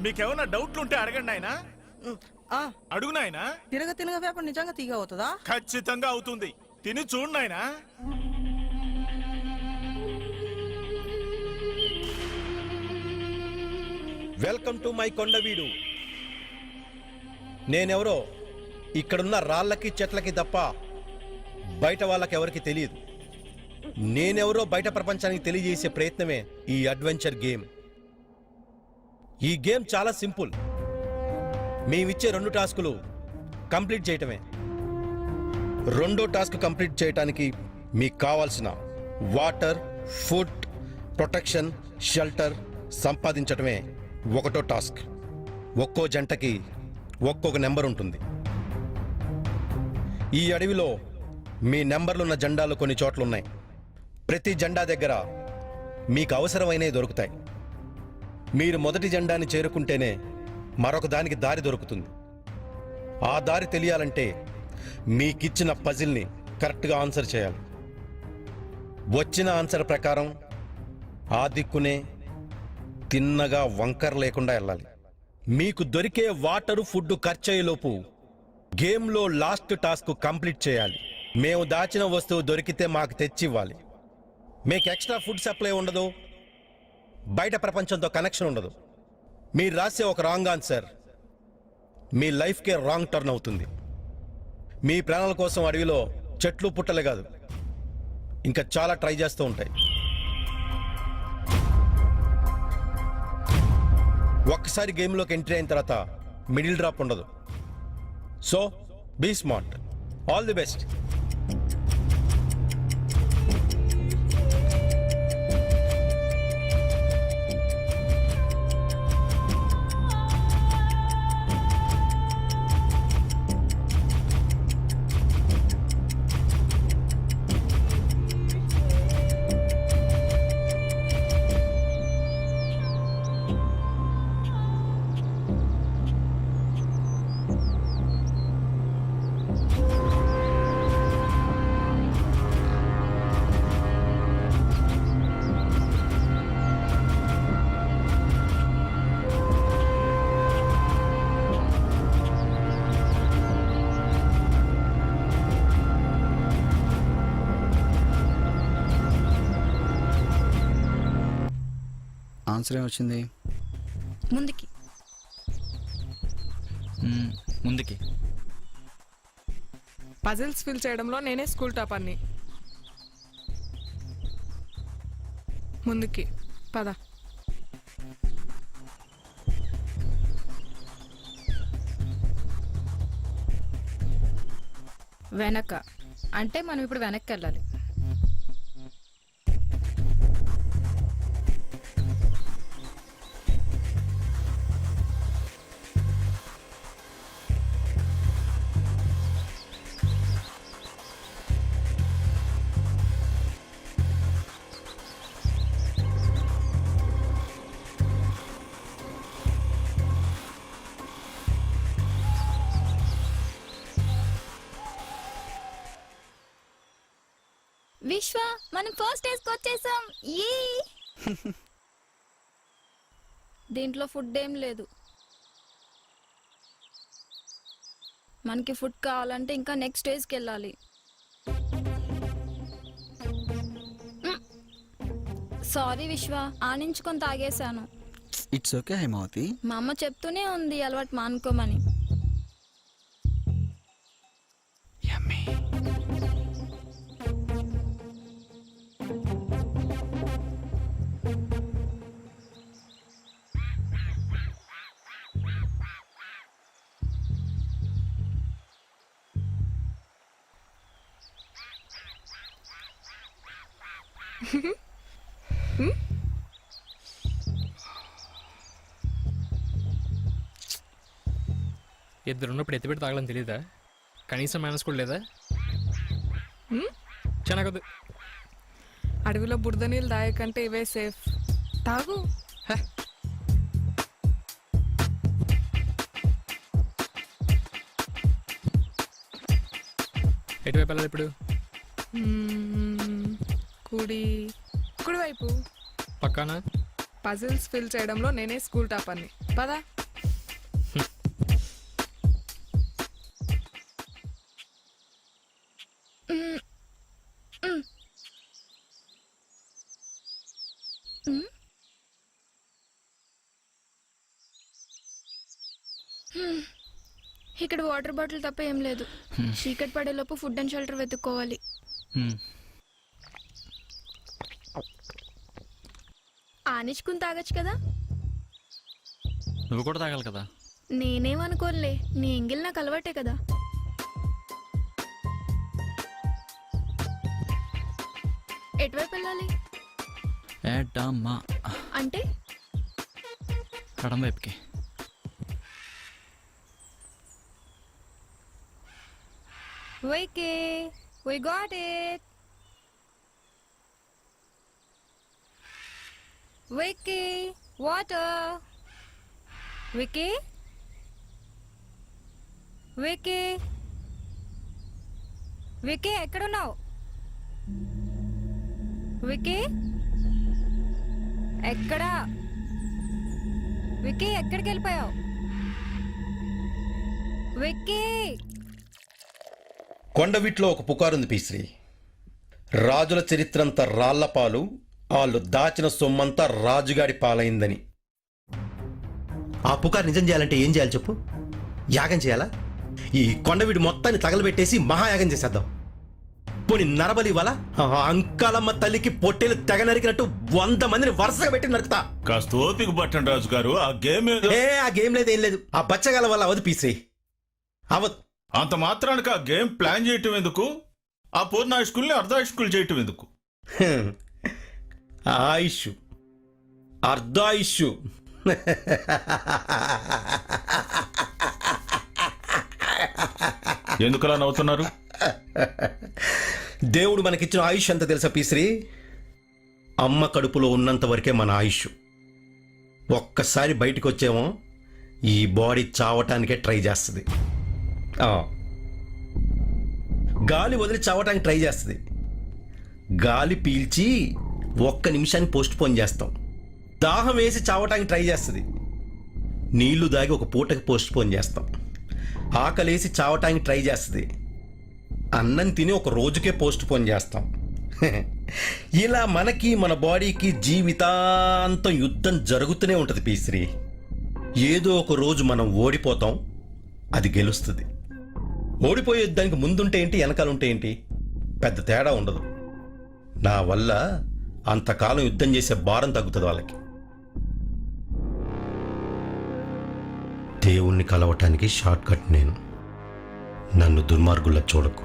మీకేమన్నా డౌట్లుంటే అడగండి ఆయన. అడుగు నాయనా. తిరగ తిరగ వేప నిజంగా తీగ అవుతుందా? ఖచ్చితంగా అవుతుంది. తిని చూడు నాయనా. Welcome to my Kondaveedu. నేనెవరో ఇక్కడున్న రాళ్ళకి చెట్లకి తప్ప బయట వాళ్ళకి ఎవరికి తెలియదు. నేనెవరో బయట ప్రపంచానికి తెలియజేసే ప్రయత్నమే ఈ అడ్వెంచర్ గేమ్. ఈ గేమ్ చాలా సింపుల్. మేమిచ్చే 2 టాస్కులు కంప్లీట్ చేయటమే. రెండో టాస్క్ కంప్లీట్ చేయటానికి మీకు కావాల్సిన వాటర్, ఫుడ్, ప్రొటెక్షన్, షెల్టర్ సంపాదించటమే ఒకటో టాస్క్. ఒక్కో జంటకి ఒక్కొక్క నెంబర్ ఉంటుంది. ఈ అడవిలో మీ నెంబర్లున్న జెండాలు కొన్ని చోట్లున్నాయి. ప్రతి జెండా దగ్గర మీకు అవసరమైనవి దొరుకుతాయి. మీరు మొదటి జెండాని చేరుకుంటేనే మరొక దానికి దారి దొరుకుతుంది. ఆ దారి తెలియాలంటే మీకిచ్చిన పజిల్ని కరెక్ట్గా ఆన్సర్ చేయాలి. వచ్చిన ఆన్సర్ ప్రకారం ఆ దిక్కునే తిన్నగా వంకర లేకుండా వెళ్ళాలి. మీకు దొరికే వాటరు, ఫుడ్ ఖర్చయ్యేలోపు గేమ్లో లాస్ట్ టాస్క్ కంప్లీట్ చేయాలి. మేము దాచిన వస్తువు దొరికితే మాకు తెచ్చివ్వాలి. మీకు ఎక్స్ట్రా ఫుడ్ సప్లై ఉండదు, బయట ప్రపంచంతో కనెక్షన్ ఉండదు. మీరు రాసే ఒక రాంగ్ ఆన్సర్ మీ లైఫ్కే రాంగ్ టర్న్ అవుతుంది. మీ ప్రాణాల కోసం అడవిలో చెట్లు పుట్టలే కాదు, ఇంకా చాలా ట్రై చేస్తూ ఉంటాయి. ఒక్కసారి గేమ్లోకి ఎంట్రీ అయిన తర్వాత మిడిల్ డ్రాప్ ఉండదు. So be smart. All the best. Answer ఏమొచ్చింది? ముందుకి. ముందుకి. పజిల్స్ ఫిల్ చేయడంలో నేనే స్కూల్ టాపర్ని. ముందుకి పద. వెనక అంటే మనం ఇప్పుడు వెనక్కి వెళ్ళాలి. విశ్వ, మనం ఫస్ట్ డేస్కి వచ్చేసాం. దీంట్లో ఫుడ్ ఏం లేదు. మనకి ఫుడ్ కావాలంటే ఇంకా నెక్స్ట్ డేస్కి వెళ్ళాలి. సారీ విశ్వ, ఆనించుకొని తాగేశాను. It's okay Hemavathi. మా అమ్మ చెప్తూనే ఉంది అలవాటు మానుకోమని. ఇద్దరున్నప్పుడు ఎత్తిపెట్టి తాగలని తెలియదా? కనీసం మేనస్ కూడా లేదా? చెనగదు. అడవిలో బురద నీళ్ళు తాగకంటే ఇవే సేఫ్. తాగు. ఎటువైపు వెళ్ళాలి ఇప్పుడు? కుడివైపు. పక్కానా? పజిల్స్ ఫిల్ చేయడంలో నేనే స్కూల్ టాపర్ని. పదా. ఇక్కడ వాటర్ బాటిల్ తప్ప ఏం లేదు. చీకటి పడేలోపు ఫుడ్ అండ్ షెల్టర్ వెతుక్కోవాలి. ఆనిచ్చుకుని తాగొచ్చు కదా. నువ్వు కూడా తాగాలి కదా. నేనేమనుకోలే, నీ ఎంగిల్ నాకు అలవాటే కదా. ఎటువైపు వెళ్ళాలి ఏటమ్మా అంటే? కడం వైపుకి. Vicky, we got it. Vicky, water. Vicky? Vicky? Vicky, ఎక్కడున్నావు? వికీ ఎక్కడా? వికీ ఎక్కడికి వెళ్ళిపోయావు? వికీ! కొండవీట్లో ఒక పుకారుంది పీశ్రీ. రాజుల చరిత్రంతా రాళ్లపాలు, వాళ్ళు దాచిన సొమ్మంతా రాజుగాడి పాలైందని. ఆ పుకారు నిజం చేయాలంటే ఏం చేయాలి చెప్పు? యాగం చేయాలా? ఈ కొండవీడు మొత్తాన్ని తగలబెట్టేసి మహాయాగం చేసేద్దాం. పోనీ నరబలి ఇవ్వాల? అంకాలమ్మ తల్లికి పొట్టేలు తెగ నరికినట్టు 100 మందిని వరుసగా పెట్టి నరుకుతా. కాస్త ఓపిక పట్టండి రాజు గారు. ఆ గేమ్ ఆ గేమ్ లేదు, ఏం లేదు. ఆ బచ్చగాల వల్ల అవదు పీశ్రీ, అవదు. అంత మాత్రానికి ఆ గేమ్ ప్లాన్ చేయటం ఎందుకు? ఆ పూర్ణాయుష్కుల్ని అర్ధాయుష్కులు చేయటం ఎందుకు? ఆయుష్ అర్ధాయుష్. ఎందుకలా నవ్వుతున్నారు? దేవుడు మనకిచ్చిన ఆయుష్ ఎంత తెలుసా పీశ్రీ? అమ్మ కడుపులో ఉన్నంత వరకే మన ఆయుష్. ఒక్కసారి బయటకు వచ్చేమో ఈ బాడీ చావటానికే ట్రై చేస్తుంది. గాలి వదిలి చావటానికి ట్రై చేస్తుంది. గాలి పీల్చి 1 నిమిషాన్ని పోస్ట్ పోన్ చేస్తాం. దాహం వేసి చావటానికి ట్రై చేస్తుంది. నీళ్లు దాగి 1 పూటకి పోస్ట్ పోన్ చేస్తాం. ఆకలేసి చావటానికి ట్రై చేస్తుంది. అన్నం తిని 1 రోజుకే పోస్ట్ పోన్ చేస్తాం. ఇలా మనకి మన బాడీకి జీవితాంతం యుద్ధం జరుగుతూనే ఉంటుంది పీశ్రీ. ఏదో ఒక రోజు మనం ఓడిపోతాం, అది గెలుస్తుంది. ఓడిపోయే యుద్ధానికి ముందుంటే ఏంటి, వెనకాలంటే ఏంటి, పెద్ద తేడా ఉండదు. నా వల్ల అంతకాలం యుద్ధం చేసే భారం తగ్గుతుంది వాళ్ళకి. దేవుణ్ణి కలవటానికి షార్ట్ కట్ నేను. నన్ను దుర్మార్గుల్లా చూడకు.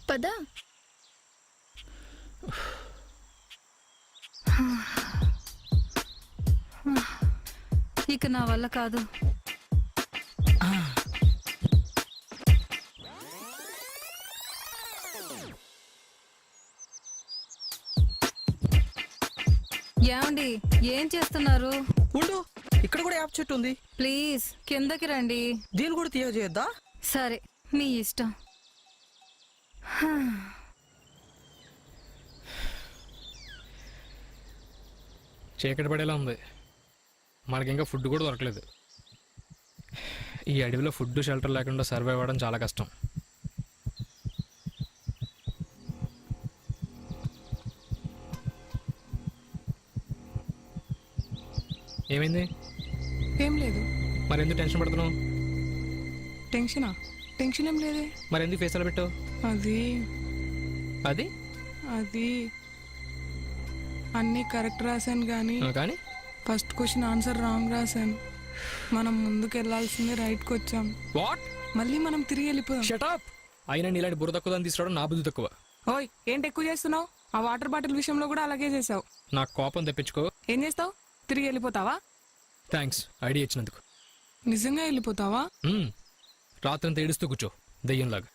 పద. ఇక నా వల్ల కాదు. ఏమండి, ఏం చేస్తున్నారు? ఉండు, ఇక్కడ కూడా యాప్ చెట్టు ఉంది. ప్లీజ్ కిందకి రండి. దీన్ని కూడా తీయజేయద్దా? సరే, మీ ఇష్టం. చీకటి పడేలా ఉంది. మనకి ఇంకా ఫుడ్ కూడా దొరకలేదు. ఈ అడవిలో ఫుడ్ షెల్టర్ లేకుండా సర్వైవ్ అవ్వడం చాలా కష్టం. ఏమైంది? ఏం లేదు. మరి ఎందుకు టెన్షన్ పడుతున్నావు? టెన్షనా? టెన్షన్ ఏం లేదే. మరి ఎందుకు ఫేస్ అలా పెట్టావు? అది అది అది అన్నీ కరెక్ట్ రాశాను కానీ కానీ ఫస్ట్ క్వశ్చన్ ఆన్సర్ రాంగ్ రాశాను. మనం ముందుకు వెళ్ళాల్సిందే, రైట్కి వచ్చాం. వాట్? మళ్ళీ మనం తిరిగి వెళ్ళిపోదాం. Shut up. అయినా నీలాంటి బుర్ర తక్కువ దాన్ని తీసుకురావడం నా బుద్ధి తక్కువ. ఓయ్, ఏంటి ఎక్కువ చేస్తున్నావు? ఆ వాటర్ బాటిల్ విషయంలో కూడా అలాగే చేసావు. నాకు కోపం తెప్పించుకో. ఏం చేస్తావు? తిరిగి వెళ్ళిపోతావా? థ్యాంక్స్ ఐడియా ఇచ్చినందుకు. నిజంగా వెళ్ళిపోతావా? రాత్రంతా ఏడుస్తూ కూర్చో దయ్యంలాగా.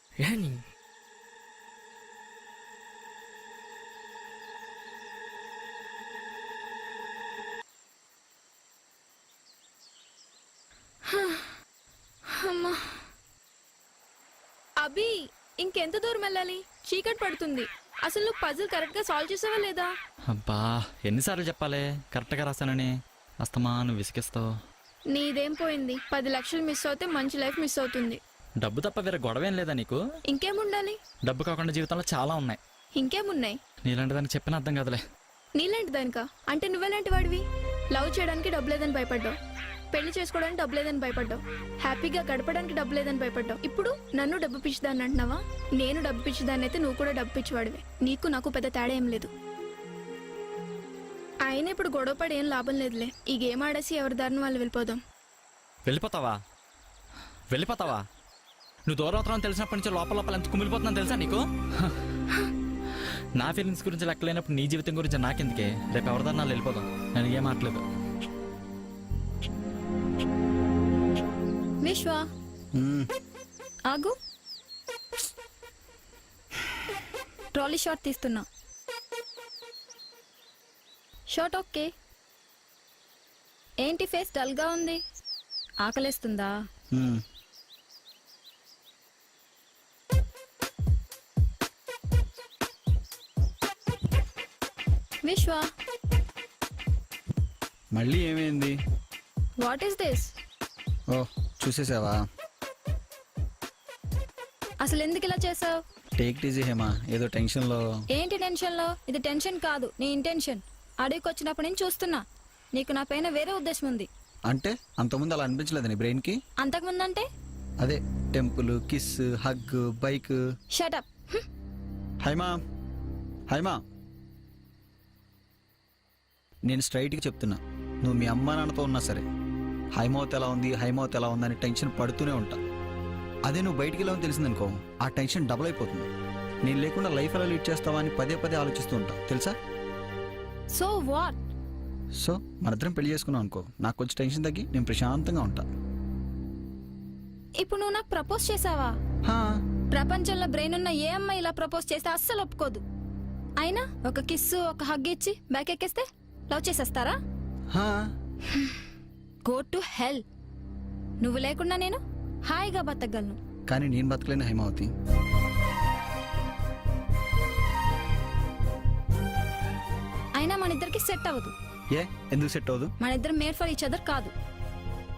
అభి, ఇంకెంత దూరం వెళ్ళాలి? చీకటి పడుతుంది. అసలు నువ్వు పజిల్ కరెక్ట్ గా సాల్వ్ చేసావా లేదా? అబ్బా, ఎన్నిసార్లు చెప్పాలి కరెక్ట్గా రాశానని? అస్తమాను విసిగిస్తావు. నీదేం పోయింది? 10 లక్షలు మిస్ అవుతే మంచి లైఫ్ మిస్ అవుతుంది. డబ్బు తప్ప వేరే గొడవ ఏం లేదా నీకు? ఇంకేముండాలి? డబ్బు కాకుండా జీవితంలో చాలా ఉన్నాయి. ఇంకేమున్నాయి? నీలాంటి దానికి చెప్పిన అర్థం కాదులే. నీలాంటి దానికా? అంటే నువ్వెలాంటి వాడివి? లవ్ చేయడానికి డబ్బు లేదని భయపడ్డావు, పెళ్లి చేసుకోవడానికి డబ్బు లేదని భయపడ్డావు, హ్యాపీగా గడపడానికి డబ్బు లేదని భయపడ్డావు. ఇప్పుడు నన్ను డబ్బు పిచ్చిదాన్ని అంటున్నావా? నేను డబ్బు పిచ్చిదాన్ని అయితే నువ్వు కూడా డబ్బు పిచ్చివాడివే. నీకు నాకు పెద్ద తేడా ఏం లేదు. అయినా ఇప్పుడు గొడవపడి ఏం లాభం లేదులే. ఈ గేమ్ ఆడేసి ఎవరి దారిని వాళ్ళు వెళ్ళిపోదాం. వెళ్ళిపోతావా? వెళ్ళిపోతావా? నువ్వు దూరం అవుతావు తెలిసినప్పటి నుంచి లోపల లోపల ఎంత కుమిలిపోతున్నాను తెలుసా నీకు? నా ఫీలింగ్స్ గురించి లెక్కలేనప్పుడు నీ జీవితం గురించి నాకెందుకే? రేపు ఎవరిదాన్ని వాళ్ళు వెళ్ళిపోదాం. నేను ఏం మాట్లేదు. విశ్వ, ఆగు. ట్రాలీ షాట్ తీస్తున్నా. Shot okay. ఏంటి ఫేస్ డల్గా ఉంది? ఆకలేస్తుందా? విశ్వ, మళ్ళీ ఏమైంది? What is this? ఓ, చూసేసావా? అసలు ఎందుకు ఇలా చేసావు? టేక్ ఈజీ హేమా, ఏదో టెన్షన్లో. ఏంటి టెన్షన్లో? ఇది టెన్షన్ కాదు, నీ ఇంటెన్షన్. అడవికి వచ్చినప్పటి నుంచి చూస్తున్నా, నీకు నా పైన వేరే ఉద్దేశం ఉంది. అంటే అంతకుముందు అలా అనిపించలేదు నీ బ్రెయిన్కి? అంతకుముందంటే అదే temple, kiss, hug, bike. Shut up. Haima, Haima, నేను స్ట్రైట్గా చెప్తున్నా, నువ్వు మీ అమ్మ నాన్నతో ఉన్నా సరే హైమౌత్ ఎలా ఉంది, హైమౌత్ ఎలా ఉందని టెన్షన్ పడుతూనే ఉంటా. అదే నువ్వు బయటికి వెళ్ళావని తెలిసిందనుకో, ఆ టెన్షన్ డబుల్ అయిపోతుంది. నేను లేకుండా లైఫ్ ఎలా లీడ్ చేస్తావా అని పదే పదే ఆలోచిస్తూ ఉంటా, తెలుసా? So what? సో మనిద్దరం పెళ్లి చేసుకున్నాం అనుకో, నాకు కొంచెం టెన్షన్ తగ్గి నేను ప్రశాంతంగా ఉంటా. ఇప్పుడు నువ్వు నాకు ప్రపోజ్ చేసావా? ప్రపంచంలో బ్రెయిన్ ఉన్న ఏ అమ్మాయి ఇలా ప్రపోజ్ చేస్తే అస్సలు ఒప్పుకోదు. అయినా ఒక కిస్సు, ఒక హగ్ ఇచ్చి బ్యాక్ ఎక్కేస్తే లవ్ చేసేస్తారా? Go to hell. నువ్వు లేకుండా నేను హాయిగా బతకగలను. కానీ నేను బతకలేను హైమావతి. అయినా మన ఇద్దరికి సెట్ అవ్వదు. ఏ, ఎందుకు సెట్ అవ్వదు? మన ఇద్దరం మేడ్ ఫర్ ఈచ్ అదర్ కాదు.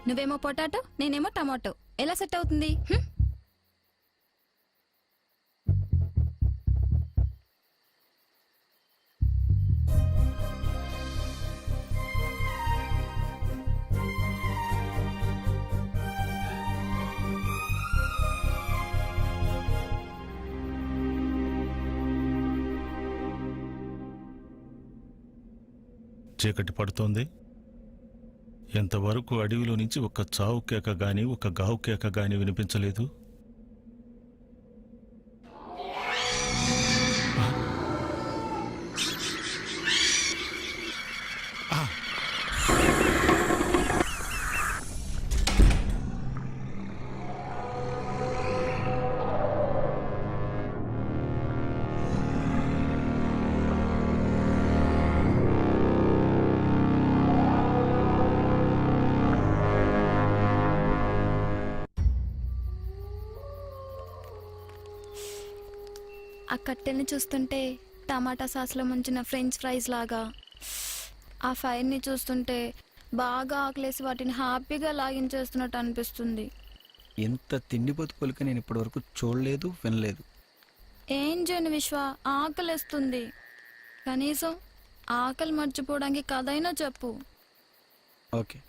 నువ్వేమో పొటాటో, నేనేమో టమాటో. ఎలా సెట్ అవుతుంది? చీకటి పడుతోంది. ఎంతవరకు అడవిలో నుంచి ఒక్క చావు కేక గాని ఒక గావు కేక గాని వినిపించలేదు. ఆ కట్టెల్ని చూస్తుంటే టమాటా సాస్లో ముంచిన ఫ్రెంచ్ ఫ్రైస్ లాగా, ఆ ఫైర్ని చూస్తుంటే బాగా ఆకలేసి వాటిని హ్యాపీగా లాగించేస్తున్నట్టు అనిపిస్తుంది. ఎంత తిండి బతుకులకి నేను ఇప్పటివరకు చూడలేదు, వినలేదు. ఏం చేయను విశ్వ, ఆకలేస్తుంది. కనీసం ఆకలి మర్చిపోవడానికి కథైనా చెప్పు. ఓకే.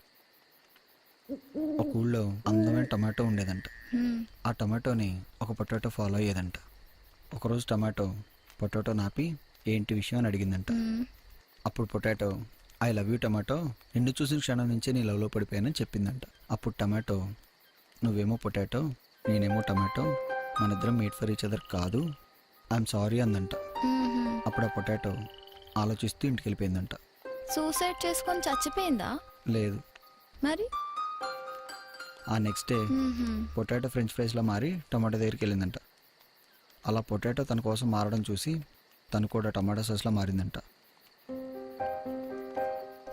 ఒక ఊళ్ళో అందమైన టమాటో ఉండేదంట. హ్మ్. ఆ టమాటోని ఒక పొటాటో ఫాలో అయ్యేదంట. ఒకరోజు పొటాటో నాపి ఏంటి విషయం అని అడిగిందంట. హ్మ్. అప్పుడు potato, I love you tomato, నిన్ను చూసిన క్షణం నుంచే నీ లవ్లో పడిపోయానని చెప్పిందంట. అప్పుడు టమాటో, నువ్వేమో పొటాటో, నేనేమో టమాటో, మన ఇద్దరం మేడ్ ఫర్ ఈచ్ అదర్ కాదు, ఐఎమ్ సారీ అందంట. మ్మ్హ్మ్. అప్పుడు ఆ పొటాటో ఆలోచిస్తూ ఇంటికి వెళ్ళిపోయిందంట. సూసైడ్ చేసుకొని చచ్చిపోయిందా? లేదు. మరి ఆ నెక్స్ట్ డే మ్మ్హ్మ్. పొటాటో ఫ్రెంచ్ ఫ్రైస్లో మారి టమాటో దగ్గరికి వెళ్ళిందంట. అలా పొటాటో తన కోసం మారడం చూసి తను కూడా టమాటో సాస్లో మారిందంట.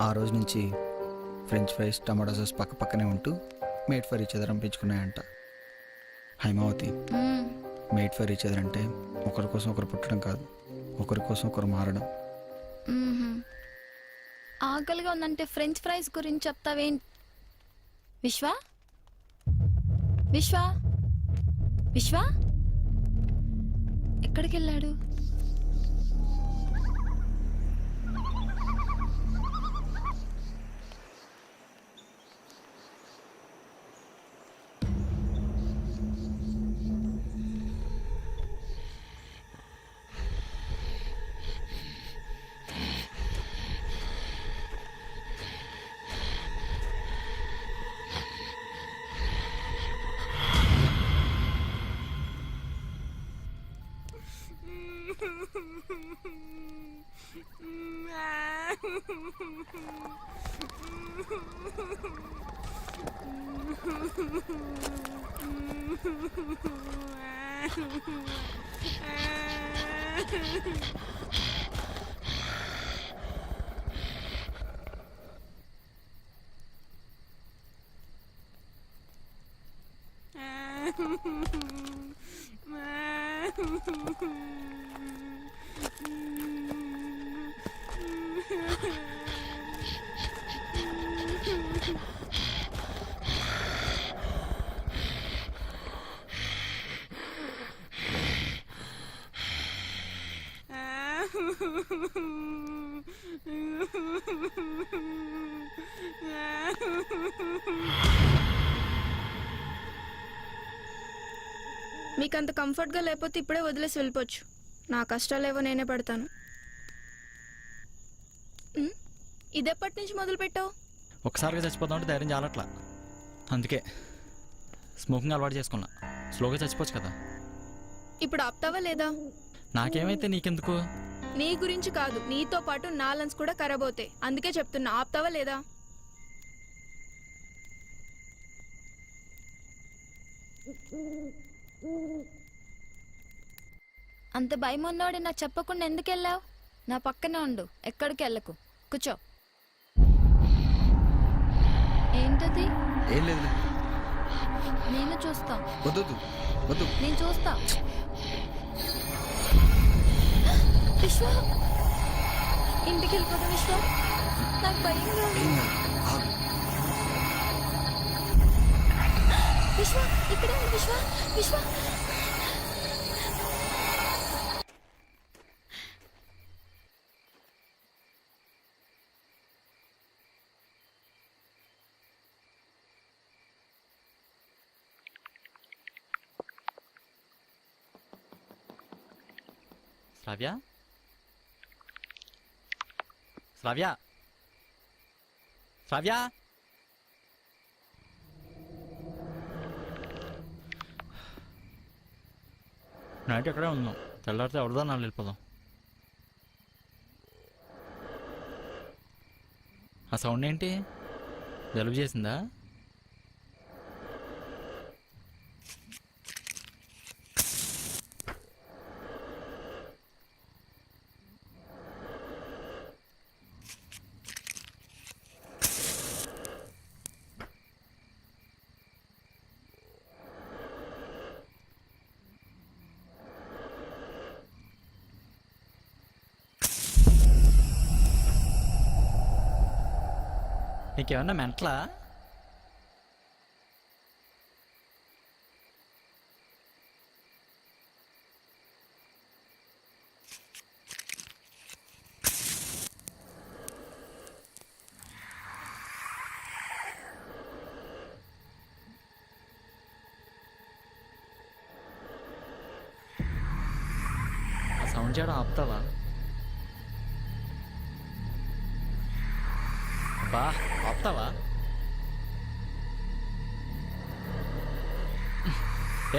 ఆ రోజు నుంచి ఫ్రెంచ్ ఫ్రైస్ టమాటో సాస్ పక్క పక్కనే ఉంటూ మేడ్ ఫర్ ఈచ్ అదర్ అనిపించుకున్నాయంట. హైమావతి, మ్మ్. మేడ్ ఫర్ ఈచ్ అదర్ అంటే ఒకరి కోసం ఒకరు పుట్టడం కాదు, ఒకరి కోసం ఒకరు మారడం. మ్మ్హ్మ్. ఆకలిగా ఉందంటే ఫ్రెంచ్ ఫ్రైస్ గురించి చెప్తావేం? విశ్వ విశ్వ విశ్వ ఎక్కడికి వెళ్ళాడు? మీకు అంత కంఫర్ట్గా లేకపోతే ఇప్పుడే వదిలేసి వెళ్ళిపోవచ్చు. నా కష్టాలేవో నేనే పడతాను. ఇదెప్పటి నుంచి మొదలు పెట్టావు? ఒకసారిగా చచ్చిపోదామంటే ధైర్యం చాలట్లా, అందుకే స్మోకింగ్ అలవాటు చేసుకున్నా. స్లోగా చచ్చిపోవచ్చు కదా. ఇప్పుడు ఆపుతావా లేదా? నాకేమైతే నీకెందుకు? నీ గురించి కాదు, నీతో పాటు నా లంగ్స్ కూడా ఖరాబ్ అవుతాయి. అందుకే చెప్తున్నా, ఆపుతావా లేదా? అంత భయం ఉన్నవాడు నాకు చెప్పకుండా ఎందుకు వెళ్ళావు? నా పక్కనే ఉండు, ఎక్కడికి వెళ్ళకు. కూర్చో. ఏంటది? ఏం లేదు. నేను చూస్తా. వద్దు వద్దు, నేను చూస్తా. విశ్వ, ఇంటికి వెళ్ళిపోతా. విశ్వ, నాకు భయంగా ఉంది. విశ్వ, ఇక్కడే ఉంది. విశ్వ విశ్వ శ్రావ్య, శ్రావ్య, శ్రావ్య, నైట్ ఎక్కడే ఉన్నాం, తెల్లారితే ఎవరిదా నాళ్ళు వెళ్ళిపోదాం. ఆ సౌండ్ ఏంటి? జలుబు చేసిందా? నీకేమన్నా మెంటలా? ఆ సౌండ్ చేయడం ఆపుతావా? బా ఆపుతావా?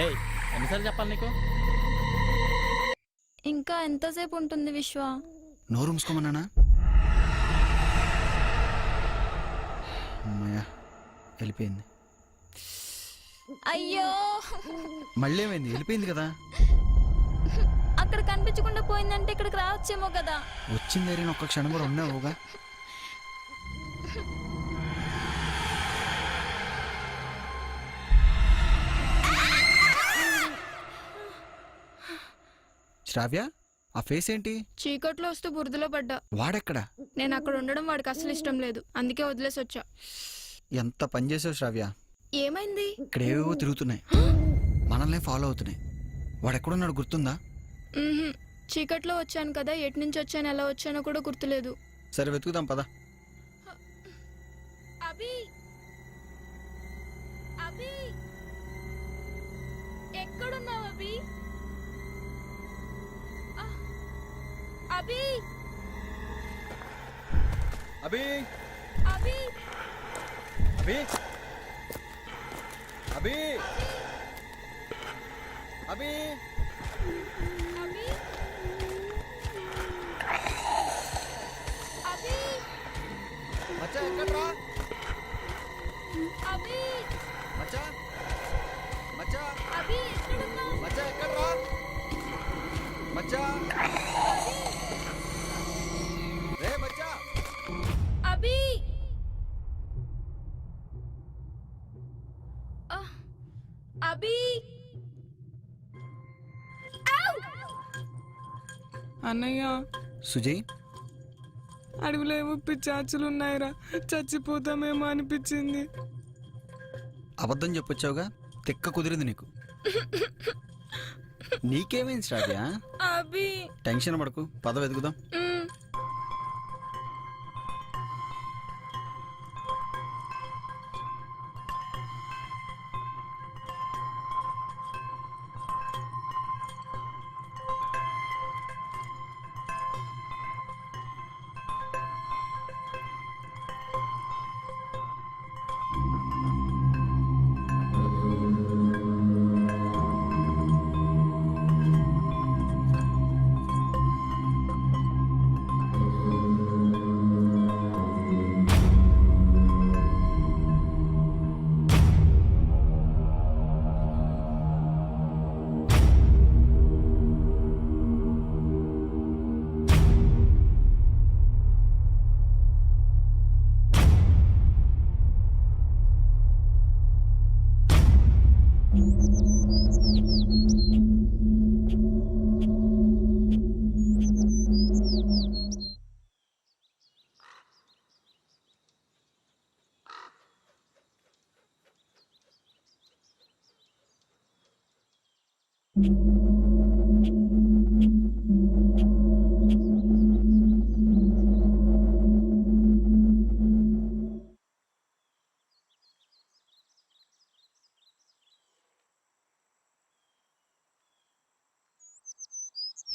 ఏయ్, ఎన్నిసార్లు చెప్పాలి నీకు? ఇంకా ఎంతసేపు ఉంటుంది విశ్వ? నోరు మూసుకోమన్నానా? అమ్మయ్యా, వెళ్ళిపోయింది. అయ్యో, మళ్ళీ ఏమైంది? వెళ్ళిపోయింది కదా. అక్కడ కనిపించకుండా పోయిందంటే ఇక్కడికి రావచ్చేమో కదా. వచ్చింది ఏరిన ఒక్క క్షణం కూడా ఉన్నావుగా. శ్రావ్య, ఆ ఫేస్ ఏంటి? చీకట్లో వస్తూ బురదలో పడ్డా. వాడెక్కడా? నేను అక్కడ ఉండడం వాడికి అసలు ఇష్టం లేదు, అందుకే వదిలేసి వచ్చా. ఎంత పని చేసావు శ్రావ్య. ఏమైంది? ఇక్కడ ఏవేవో తిరుగుతున్నాయి, మనల్ని ఫాలో అవుతున్నాయి. వాడెక్కడున్నాడు గుర్తుందా? మ్మ్హ్మ్. చీకట్లో వచ్చాను కదా, ఎటు నుంచి వచ్చాను ఎలా వచ్చానో కూడా గుర్తులేదు. సరే వెతుకుదాం పద. అభి, అభి, ఎక్కడున్నావు అభి? అభి, అభి, అభి, అభి, అభి, అభి, అభి, అభి, మచ్చా ఎక్కడ్రా? అభి, మచ్చా, మచ్చా, అభి, ఎక్కడున్నావు? మచ్చా ఎక్కడ్రా? మచ్చా, రే మచ్చా. అభి, అభి. అన్నయ్య, సుజయ్, అడవిలో ఏవో పిచ్చాచులు ఉన్నాయిరా, చచ్చిపోతామేమో అనిపించింది. అబద్ధం చెప్పొచ్చావుగా, తిక్క కుదిరింది నీకు. నీకేమైంది శ్రావ్య? అభి, టెన్షన్ పడకు, పద వెతుకుదాం.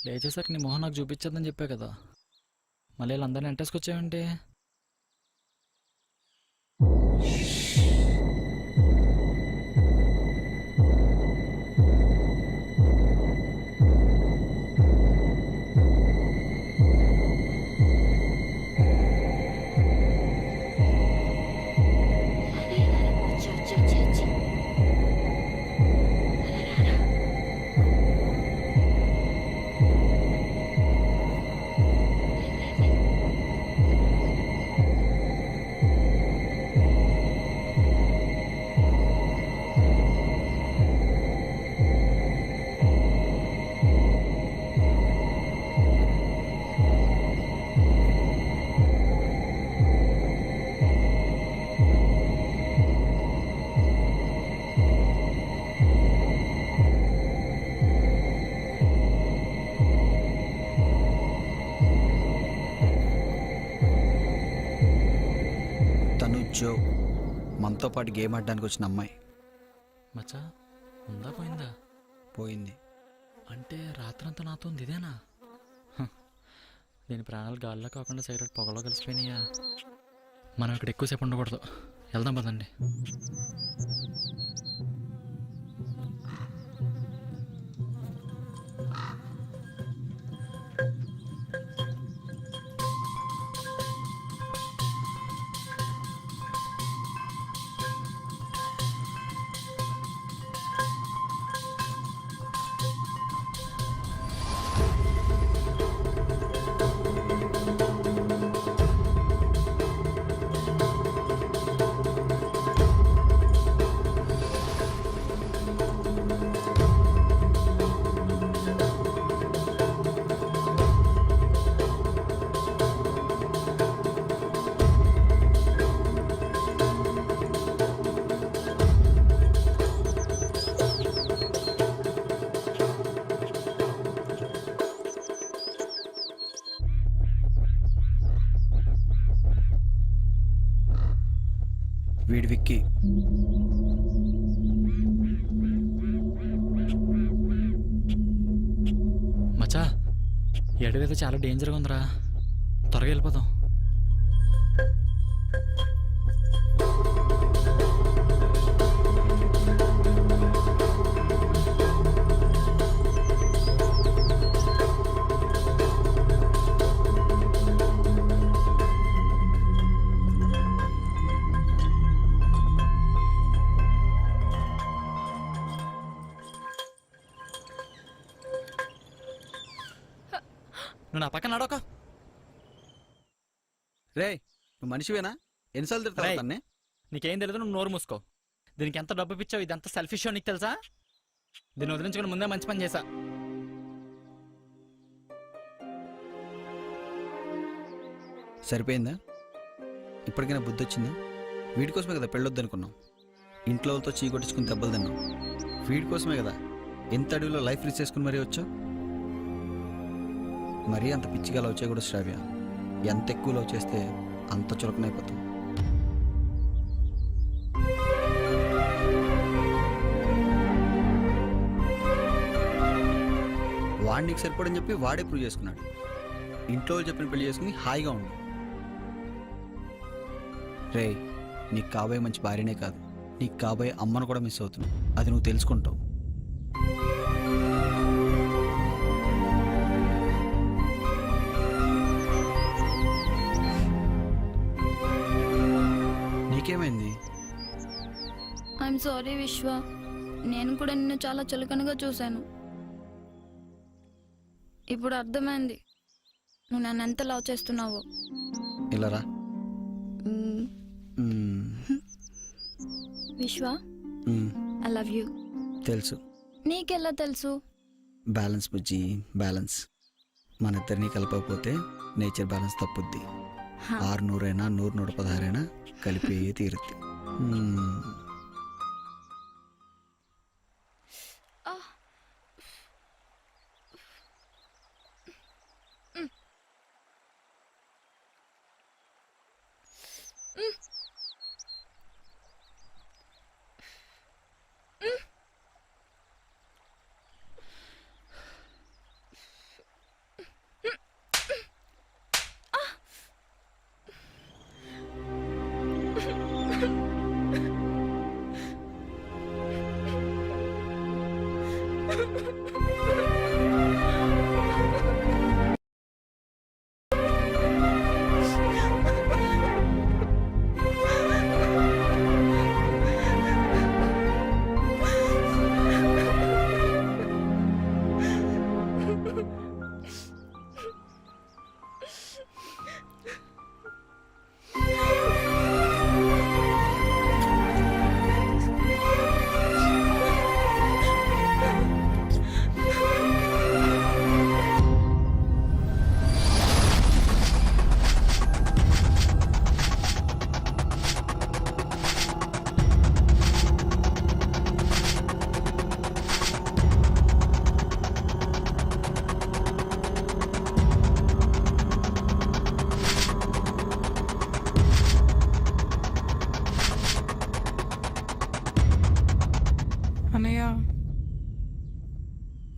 లేచేసరికి నీ మొహం నాకు చూపించద్దని చెప్పా కదా, మళ్ళీ వీళ్ళందరినీ ఎంటేసుకొచ్చావంటే? తను జో మనతో పాటు గేమ్ ఆడడానికి వచ్చిన అమ్మాయి. మచ్చా ఉందా పోయిందా? పోయింది. అంటే రాత్రంతా నాతో ఉంది ఇదేనా? దీని ప్రాణాలు గాల్లో కాకుండా సిగరెట్ పొగలో కలిసిపోయినాయా? మనం ఇక్కడ ఎక్కువసేపు ఉండకూడదు, వెళ్దాం పదండి. వీడి విక్కీ. మచ్చా ఈ అడవి అయితే చాలా డేంజర్గా ఉందిరా, త్వరగా వెళ్ళిపోదాం. నువ్వు నా పక్కన నడవక. రే నువ్వు మనిషివేనా? ఎన్నిసార్లు రేయ్. తిడతావు తన్నే? నీకేం తెలియదు, నువ్వు నోరు మూసుకో. దీనికి ఎంత డబ్బు పిచ్చావు, ఇది ఎంత సెల్ఫిష్ నీకు తెలుసా? దీన్ని వదిలించుకుని ముందే మంచి పని చేశా. సరిపోయిందా? ఇప్పటికైనా బుద్ధి వచ్చిందా? వీడి కోసమే కదా పెళ్ళొద్దు అనుకున్నాం. ఇంట్లో వాళ్ళతో చీ కొట్టించుకుని దెబ్బలు తిన్నాం. వీడి కోసమే కదా ఎంత అడవిలో లైఫ్ రిస్క్ చేసుకుని మరీ వచ్చావు. మరీ అంత పిచ్చిగా లవ్ చేయకూడదు శ్రావ్య. ఎంత ఎక్కువ లవ్ చేస్తే అంత చులకనైపోతాం. వాడికి సరిపడని చెప్పి వాడే ప్రూవ్ చేసుకున్నాడు. ఇంట్లో వాళ్ళు చెప్పిన పెళ్లి చేసుకుని హాయిగా ఉండు. రే నీకు కాబోయే మంచి భార్యనే కాదు, నీకు కాబోయే అమ్మను కూడా మిస్ అవుతున్నావు. అది నువ్వు తెలుసుకుంటావు. నీకేమైంది? ఐఎమ్ సారీ విశ్వ, నేను కూడా నిన్ను చాలా చులకనగా చూశాను. ఇప్పుడు అర్థమైంది నువ్వు నన్ను ఎంత లవ్ చేస్తున్నావో. ఇలా రా. విశ్వ, ఐ లవ్ యూ. తెలుసు. నీకెలా తెలుసు? బ్యాలెన్స్ బుజ్జి, బ్యాలెన్స్. మన ఇద్దరిని కలపకపోతే నేచర్ బ్యాలెన్స్ తప్పుద్ది. 600 అయినా 100, 116 అయినా కలిపి తీరుద్ది.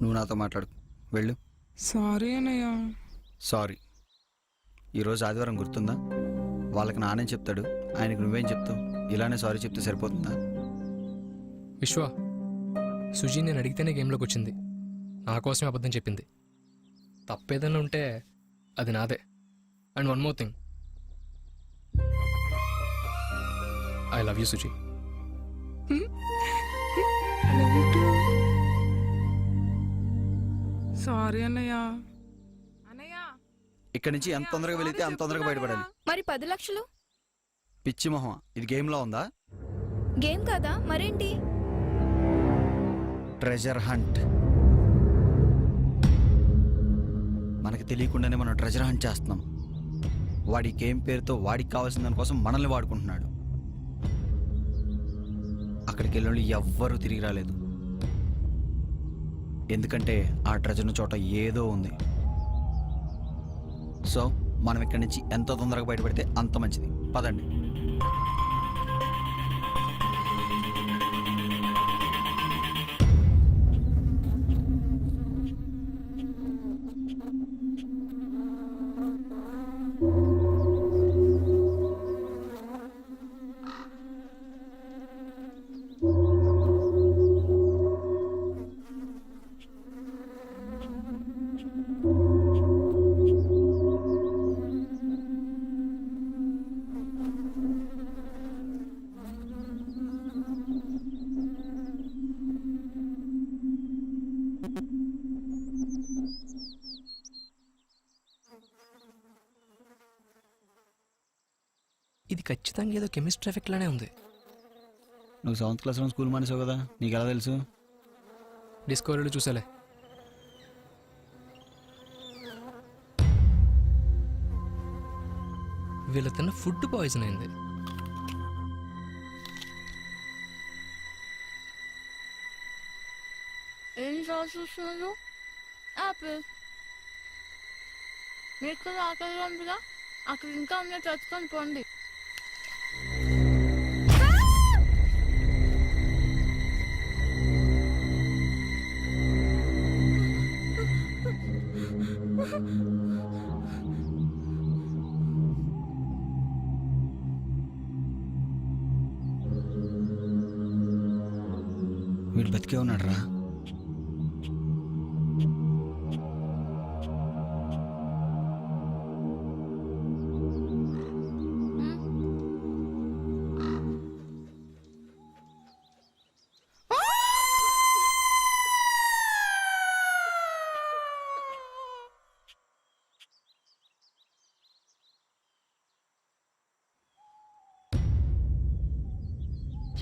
నువ్వు నాతో మాట్లాడు. వెళ్ళు. సారీ అన్నయ్య. సారీ. ఈరోజు ఆదివారం గుర్తుందా? వాళ్ళకి నానేం చెప్తాడు, ఆయనకు నువ్వేం చెప్తావు? ఇలానే సారీ చెప్తే సరిపోతుందా? విశ్వ, సుజీ నేను అడిగితేనే గేమ్లోకి వచ్చింది. నా కోసమే అబద్ధం చెప్పింది. తప్పేదన్నా ఉంటే అది నాదే. And one more thing, I love you Suji. Sorry అన్నయ్య. అన్నయ్య ఇక్కడి నుంచి ఎంత తొందరగా వెళితే అంత తొందరగా బయటపడాలి. మరి 10 లక్షలు? పిచ్చి మొహం, ఇది గేమ్లో ఉందా? గేమ్ కదా, మరేంటి? Treasure hunt. మనకి తెలియకుండానే మనం ట్రెజర్ హంట్ చేస్తున్నాం. వాడి గేమ్ పేరుతో వాడికి కావాల్సిన దానికోసం మనల్ని వాడుకుంటున్నాడు. అక్కడికి వెళ్ళి ఎవ్వరూ తిరిగి రాలేదు. ఎందుకంటే ఆ ట్రెజర్ చోట ఏదో ఉంది. సో మనం ఇక్కడి నుంచి ఎంత తొందరగా బయటపడితే అంత మంచిది. పదండి. ఇది ఖచ్చితంగా ఏదో కెమిస్ట్రీ ఎఫెక్ట్ లానే ఉంది. నువ్వు 7th క్లాస్లో స్కూల్ మానేసావు కదా, నీకు ఎలా తెలుసు? డిస్కవరీలో చూసాలే. వీళ్ళ తిన్న ఫుడ్ పాయిజన్ అయింది. ఏం చూస్తున్నారు? ఆపిల్. మీకు కూడా ఆకలిగా ఉందిగా, అక్కడ ఇంకా ఉన్నాయి, తెచ్చుకొని పోండి. వీడు బతికే ఉన్నాడు రా.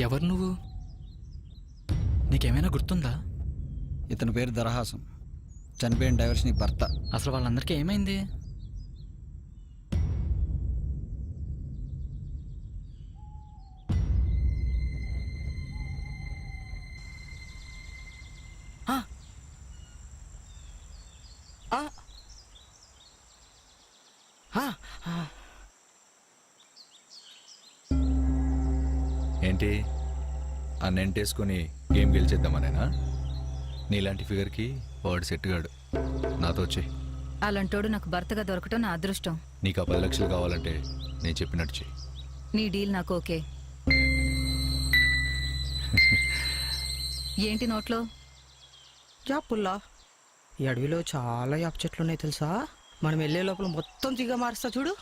ఎవరు నువ్వు? నీకేమైనా గుర్తుందా? ఇతని పేరు దరహాసం. చనిపోయిన డైవర్స్ నీ భర్త. అసలు వాళ్ళందరికీ ఏమైంది? ఏంటి ఆ నెంటేసుకొని గేమ్ గెలిచేద్దామనేనా? నీలాంటి ఫిగర్కి వాడు సెట్గాడు. నాతో వచ్చి అలాంటోడు నాకు భర్తగా దొరకటం నా అదృష్టం. నీకు ఆ 10 లక్షలు కావాలంటే నేను చెప్పినట్టు చెయ్యి. నీ డీల్ నాకు ఓకే. ఏంటి నోట్లో? యాపుల్లా. ఈ అడవిలో చాలా యాప్ చెట్లు ఉన్నాయి తెలుసా? మనం వెళ్ళే లోపల మొత్తం తీగ మారుస్తా చూడు.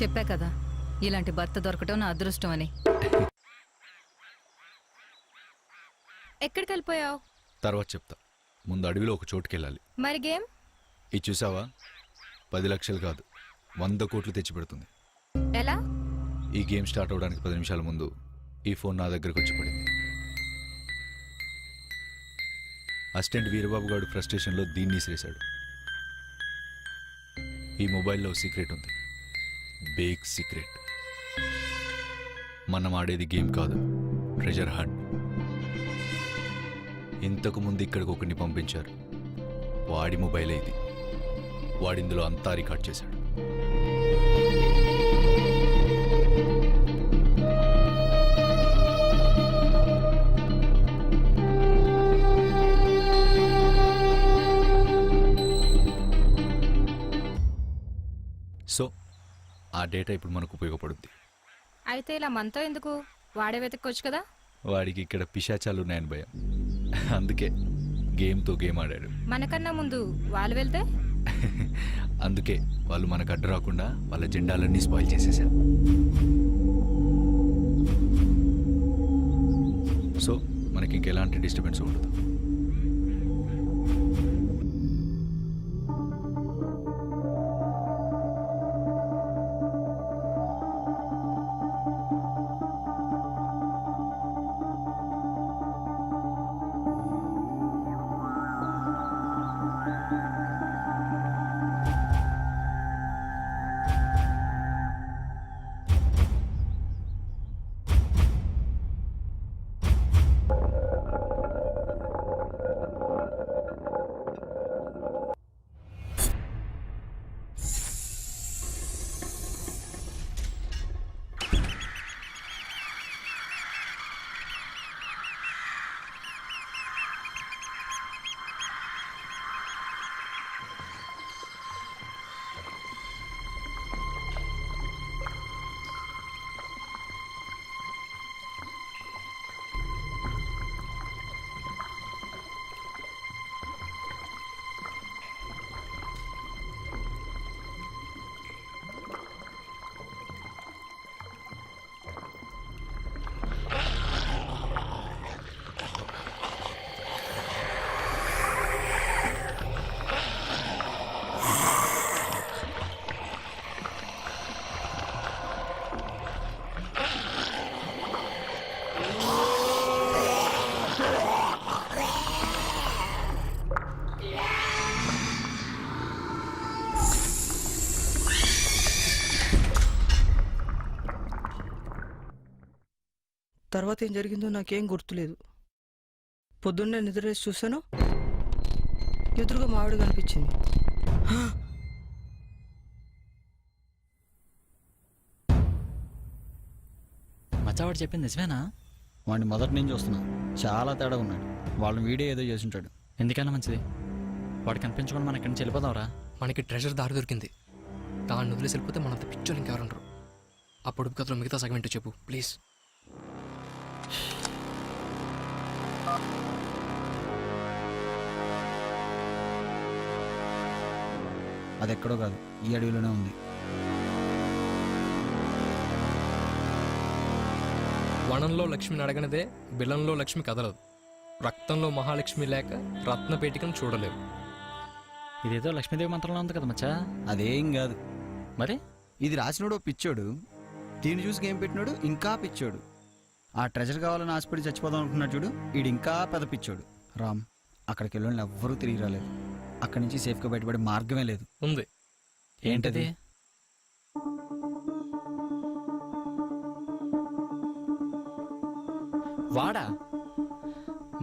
చెప్పా కదా, ఇలాంటి భర్త దొరకటం నా అదృష్టం అని. ఎక్కడికి వెళ్ళిపోయావు? తర్వాత చెప్తా. ముందు అడవిలో ఒక చోటుకి వెళ్ళాలి. మరి గేమ్? ఇది చూసావా? 10 లక్షలు కాదు, 100 కోట్లు తెచ్చిపెడుతుంది. ఎలా? ఈ గేమ్ స్టార్ట్ అవడానికి 10 నిమిషాల ముందు ఈ ఫోన్ నా దగ్గరకు వచ్చి పడింది. అసిస్టెంట్ వీరబాబు గారు ఫ్రస్ట్రేషన్లో దీన్ని విసిరేశాడు. ఈ మొబైల్లో సీక్రెట్ ఉంది, బిగ్ సీక్రెట్. మనం ఆడేది గేమ్ కాదు, ట్రెజర్ హంట్. ఇంతకు ముందు ఇక్కడికి ఒకరిని పంపించారు, వాడి మొబైల్ ఇది. వాడిందులో అంతా రికార్డ్ చేశాడు. డేటా ఇప్పుడు మనకు ఉపయోగపడుద్ది. అయితే ఇలా మనతో ఎందుకు? వాడే వెతక్కొచ్చు కదా. వాడికి ఇక్కడ పిశాచాలు ఉన్నాయని భయం, అందుకే గేమ్తో గేమ్ ఆడాడు. మనకన్నా ముందు వాళ్ళు వెళ్తే అందుకే వాళ్ళు మనకు అడ్డు రాకుండా వాళ్ళ జెండాలన్నీ స్పాయిల్ చేసేసారు. సో మనకి ఇంకెలాంటి డిస్టర్బెన్స్ ఉండదు. తర్వాత ఏం జరిగిందో నాకేం గుర్తులేదు. పొద్దున్నే నిద్రలేసి చూశాను, ఎదురుగా మావిడ కనిపించింది. మచ్చావాడు చెప్పింది నిజమేనా? వాడిని మొదటి నుంచి చూస్తున్నా, చాలా తేడా ఉన్నాడు. వాళ్ళని వీడియో ఏదో చేసి ఉంటాడు. ఎందుకైనా మంచిది, వాడు కనిపించకుండా మనం ఇక్కడి నుంచి వెళ్ళిపోదాంరా. మనకి ట్రెజర్ దారి దొరికింది. దాన్ని వదిలేసి వెళ్ళిపోతే మనంత పిక్చర్ ఇంకెవరుండరు. ఆ పొడుపు కథలో మిగతా సెగ్మెంట్ చెప్పు ప్లీజ్. అది ఎక్కడో కాదు, ఈ అడవిలోనే ఉంది. వనంలో లక్ష్మిని అడగనిదే బిలంలో లక్ష్మి కదలదు. రక్తంలో మహాలక్ష్మి లేక రత్నపేటికను చూడలేవు. ఇదేదో లక్ష్మీదేవి మంత్రంలో ఉంది కదా మచ్చా. అదేం కాదు. మరి ఇది రాసినోడు పిచ్చోడు, దీన్ని చూసి గేమ్ పెట్టినోడు ఇంకా పిచ్చోడు. ఆ ట్రెజర్ కావాలని ఆశపడి చచ్చిపోదాం అనుకున్నాడు చూడు, ఈడు ఇంకా పెద్ద పిచ్చోడు. రామ్, అక్కడికి వెళ్ళిన ఎవ్వరూ తిరిగి రాలేదు. అక్కడి నుంచి సేఫ్గా బయటపడే మార్గమే లేదు. ఉంది. ఏంటది? వాడా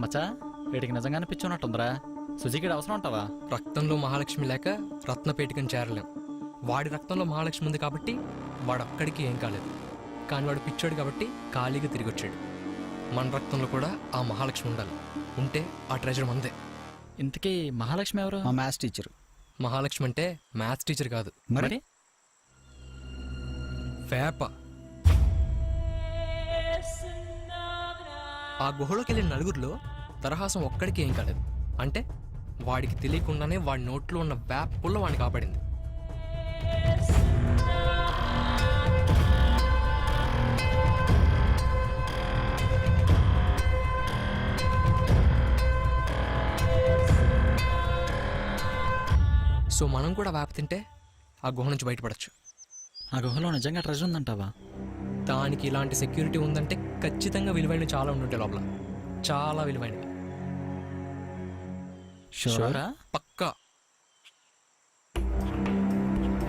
మచ్చా, వీడికి నిజంగానే పిచ్చున్నట్టుందిరా. సుజీకి అవసరం ఉంటావా? రక్తంలో మహాలక్ష్మి లేక రత్నపేటికను చేరలేం. వాడి రక్తంలో మహాలక్ష్మి ఉంది కాబట్టి వాడు అక్కడికి ఏం కాలేదు. కానీ వాడు పిచ్చాడు కాబట్టి ఖాళీగా తిరిగి వచ్చాడు. మన రక్తంలో కూడా ఆ మహాలక్ష్మి ఉండాలి. ఉంటే ఆ ట్రెజర్ మందే. ఇంతకీ మహాలక్ష్మి ఎవరు? మా మ్యాథ్స్ టీచర్. మహాలక్ష్మి అంటే మ్యాథ్స్ టీచర్ కాదు, మరి వేప. ఆ గుహలోకి వెళ్ళిన నలుగురిలో తరహాసం ఒక్కడికి ఏం కాలేదు. అంటే వాడికి తెలియకుండానే వాడి నోట్లో ఉన్న వేప పుల్ల వాడిని కాపాడింది. సో మనం కూడా వేప తింటే ఆ గుహ నుంచి బయటపడచ్చు. ఆ గుహలో నిజంగా ట్రెజర్ ఉందంటావా? దానికి ఇలాంటి సెక్యూరిటీ ఉందంటే ఖచ్చితంగా విలువైనవి చాలా ఉండుంటాయి లోపల. చాలా విలువైనవి. షూరా? పక్కా.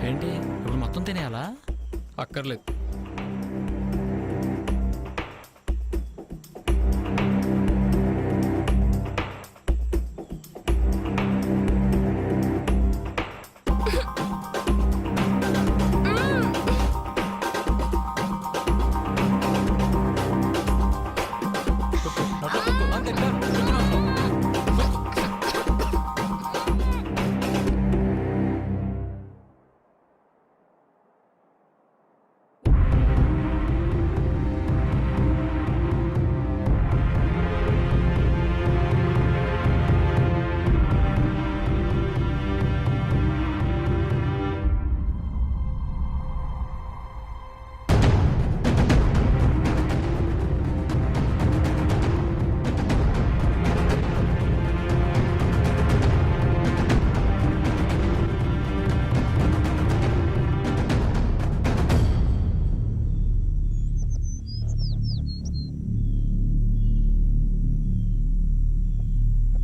ఏంటి ఇప్పుడు మొత్తం తినేయాలా? అక్కర్లేదు.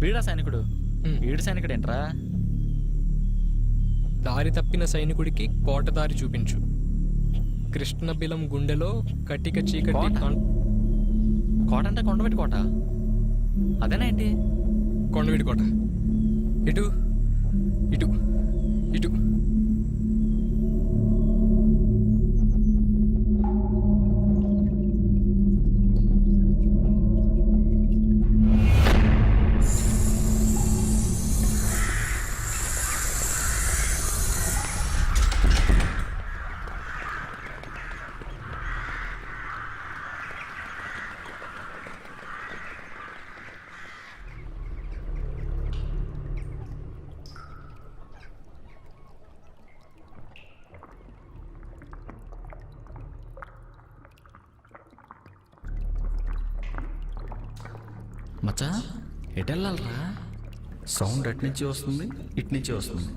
వీడా సైనికుడు? వీడు సైనికుడు ఏంట్రా? దారి తప్పిన సైనికుడికి కోట దారి చూపించు. కృష్ణ బిలం గుండెలో కటిక చీకటి కోట? కోట అంటే కొండపెట్టి కోట అదేనా ఏంటి? కొండవీడి కోట. ఇటు ఇటు ఇటు. మచ్చా ఎటు వెళ్ళాలరా? సౌండ్ అటు నుంచి వస్తుంది, ఇటు నుంచి వస్తుంది.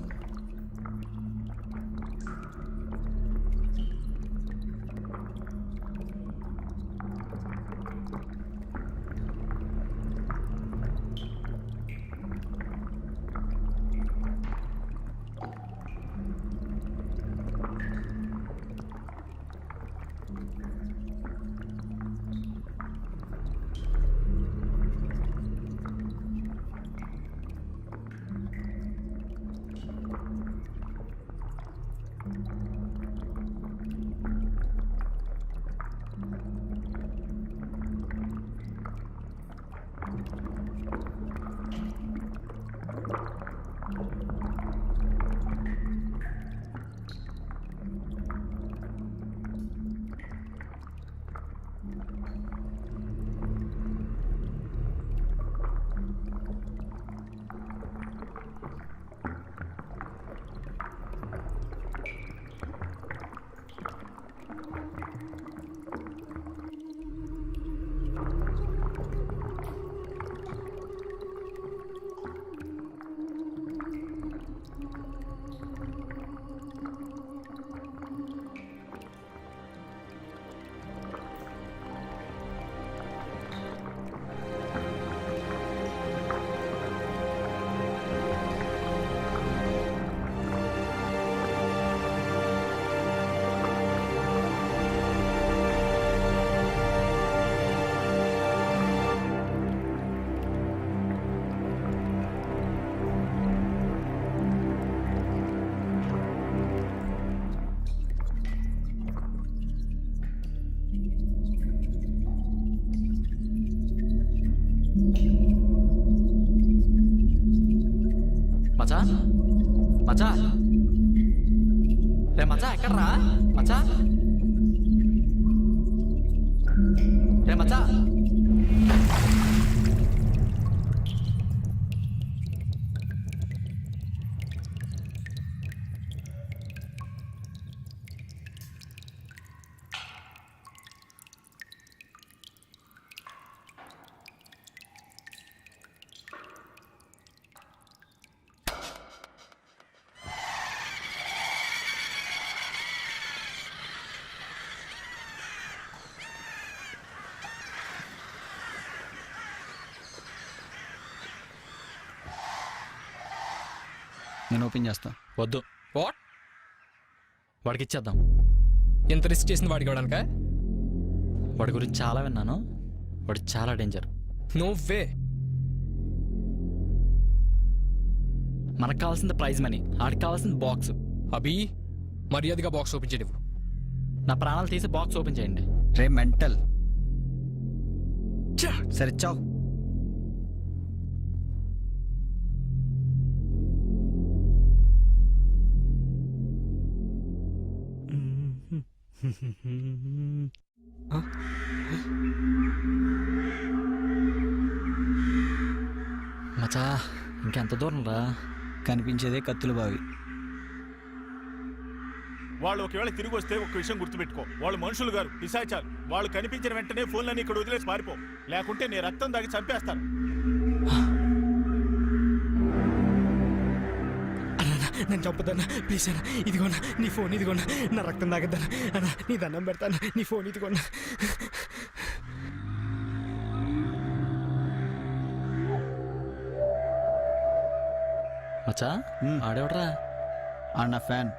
మచ్చా మచ్చా రే మచ్చా ఎక్కడ్రా? మచ్చా రే మచ్చా. నేను ఓపెన్ చేస్తా. వద్దు. వాట్? వాడికి ఇచ్చేద్దాం. ఎంత రిస్క్ చేసింది వాడికి ఇవ్వడానికా? వాడి గురించి చాలా విన్నాను. వాడు చాలా డేంజర్. No way. మనకు కావాల్సింది ప్రైజ్ మనీ, ఆడికి కావాల్సింది బాక్స్. అభి మర్యాదగా బాక్స్ ఓపెన్ చేయవు. నా ప్రాణాలు తీసి బాక్స్ ఓపెన్ చేయండి. రే మెంటల్. సరే చావు. మచా ఇంకెంత దూరం రా? కనిపించేదే కత్తుల బావి. వాళ్ళు ఒకవేళ తిరిగి వస్తే ఒక విషయం గుర్తుపెట్టుకో, వాళ్ళు మనుషులు గారు, పిశాచాలు. వాళ్ళు కనిపించిన వెంటనే ఫోన్లన్నీ ఇక్కడ వదిలేసి పారిపో, లేకుంటే నీ రక్తం దాగి చంపేస్తాను. నేను చంపుతాను ప్లీజ్ అన్న. ఇదిగోనా నీ ఫోన్, ఇదిగోనా నా రక్తం తాగద్దాను అన్న, నీ దండం పెడతాను, నీ ఫోన్ ఇదిగోనా. మచ్చా ఆడేవడరా? ఆ నా ఫ్యాన్.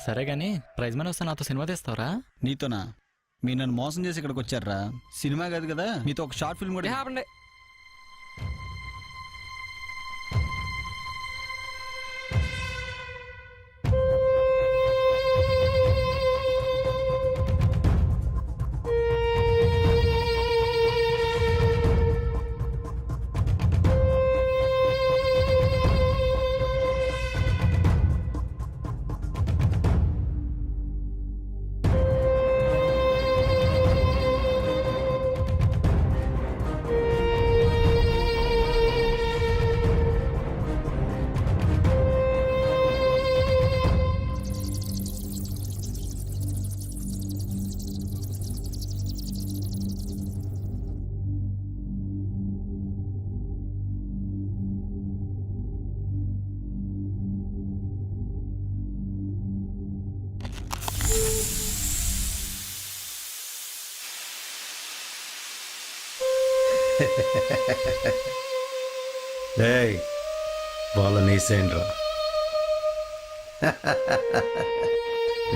సరే గాని ప్రైజ్ మనీ వస్తే నాతో సినిమా తీస్తావరా? నీతోనా? మీరు నన్ను మోసం చేసి ఇక్కడికి వచ్చారా? సినిమా కాదు కదా, మీతో ఒక షార్ట్ ఫిల్మ్ కూడా. ఆపండి. ఏయ్ వాళ్ళని వేసేయండిరా.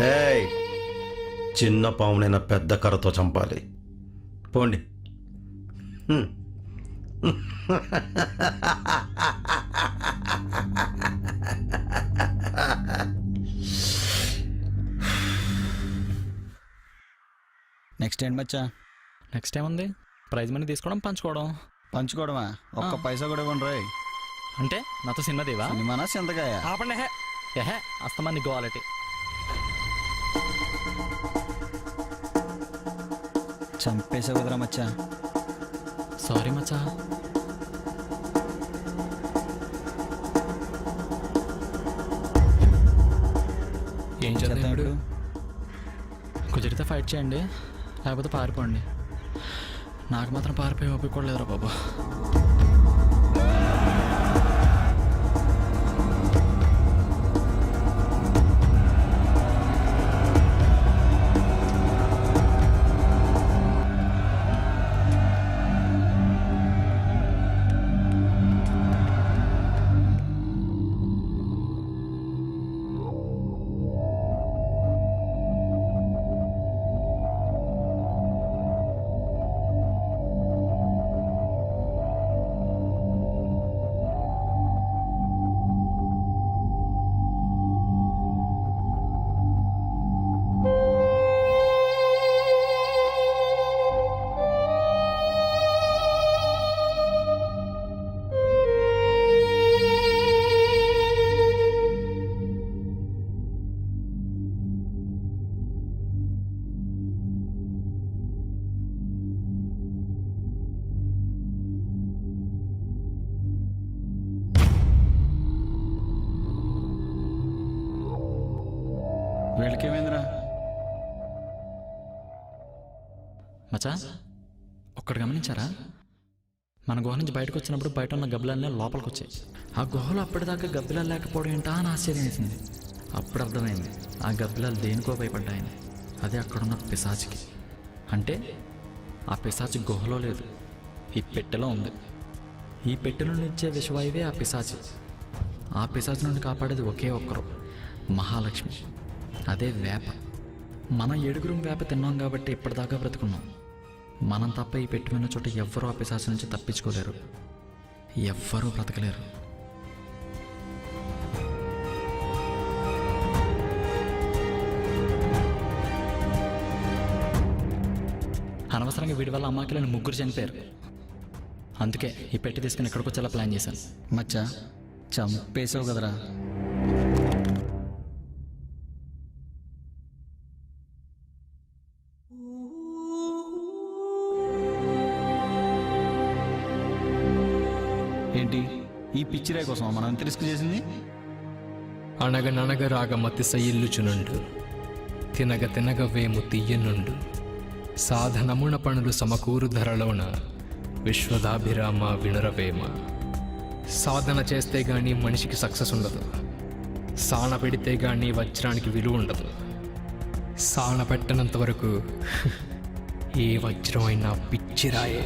ఏయ్ చిన్న పామునైనా పెద్ద కర్రతో చంపాలి. పోండి. నెక్స్ట్ ఏంటి మచ్చా? నెక్స్ట్ ఏముంది? ప్రైజ్ మనీ తీసుకోవడం, పంచుకోవడం. పంచుకోవడమా? ఒక్క పైసా కూడా ఇవ్వండి రాయ్. అంటే నాతో సినిమా దేవా? సినిమానా చింతకాయ? ఆపండి. ఏహే అస్తమాన్ని క్వాలిటీ. చంపేసావు కదరా మచ్చా. సారీ మచ్చా. ఏం చేద్దాం ఇప్పుడు? కుదిరితే ఫైట్ చేయండి, లేకపోతే పారిపోండి. నాకు మాత్రం పారిపోయి ఒప్పుకోలేదురా బాబు. వీళ్ళకేమైందిరా? మచ్చా ఒక్కటి గమనించారా? మన గుహ నుంచి బయటకు వచ్చినప్పుడు బయట ఉన్న గబ్బిలాలనే లోపలికి వచ్చాయి. ఆ గుహలో అప్పటిదాకా గబ్బిలాలు లేకపోవడం ఏంటా అని ఆశ్చర్యం వేసింది. అప్పుడు అర్థమైంది ఆ గబ్బిలాలు దేనికో భయపడ్డాయని. అదే అక్కడున్న పిశాచికి. అంటే ఆ పిశాచి గుహలో లేదు, ఈ పెట్టెలో ఉంది. ఈ పెట్టె నుండి ఇచ్చే విషవాయువే ఆ పిశాచి. ఆ పిశాచి నుండి కాపాడేది ఒకే ఒక్కరు, మహాలక్ష్మి. అదే వేప. మనం 7 వేప తిన్నాం కాబట్టి ఇప్పటిదాకా బ్రతుకున్నాం. మనం తప్ప ఈ పెట్టిన చోట ఎవ్వరూ ఆ పిశాచి నుంచి తప్పించుకోలేరు, ఎవ్వరూ బ్రతకలేరు. అనవసరంగా వీడి వల్ల అమ్మాకిలని 3 చనిపోయారు. అందుకే ఈ పెట్టి తీసుకుని ఇక్కడికి వచ్చేలా ప్లాన్ చేశాను. మచ్చా చంపేసావు కదరా. ఏంటి ఈ పిచ్చిరాయి కోసం మనం ఎంత రిస్క్ చేసింది? అనగననగ రాగమతి సయిల్లుచునుండు, తినగ తినగ వేము తీయనుండు, సాధనమున పనులు సమకూరు ధరలోన, విశ్వదాభిరామ వినురవేమ. సాధన చేస్తే గాని మనిషికి సక్సెస్ ఉండదు, సాన పెడితే గాని వజ్రానికి విలువ ఉండదు. సాన పెట్టనంత వరకు ఏ వజ్రం అయినా పిచ్చిరాయే.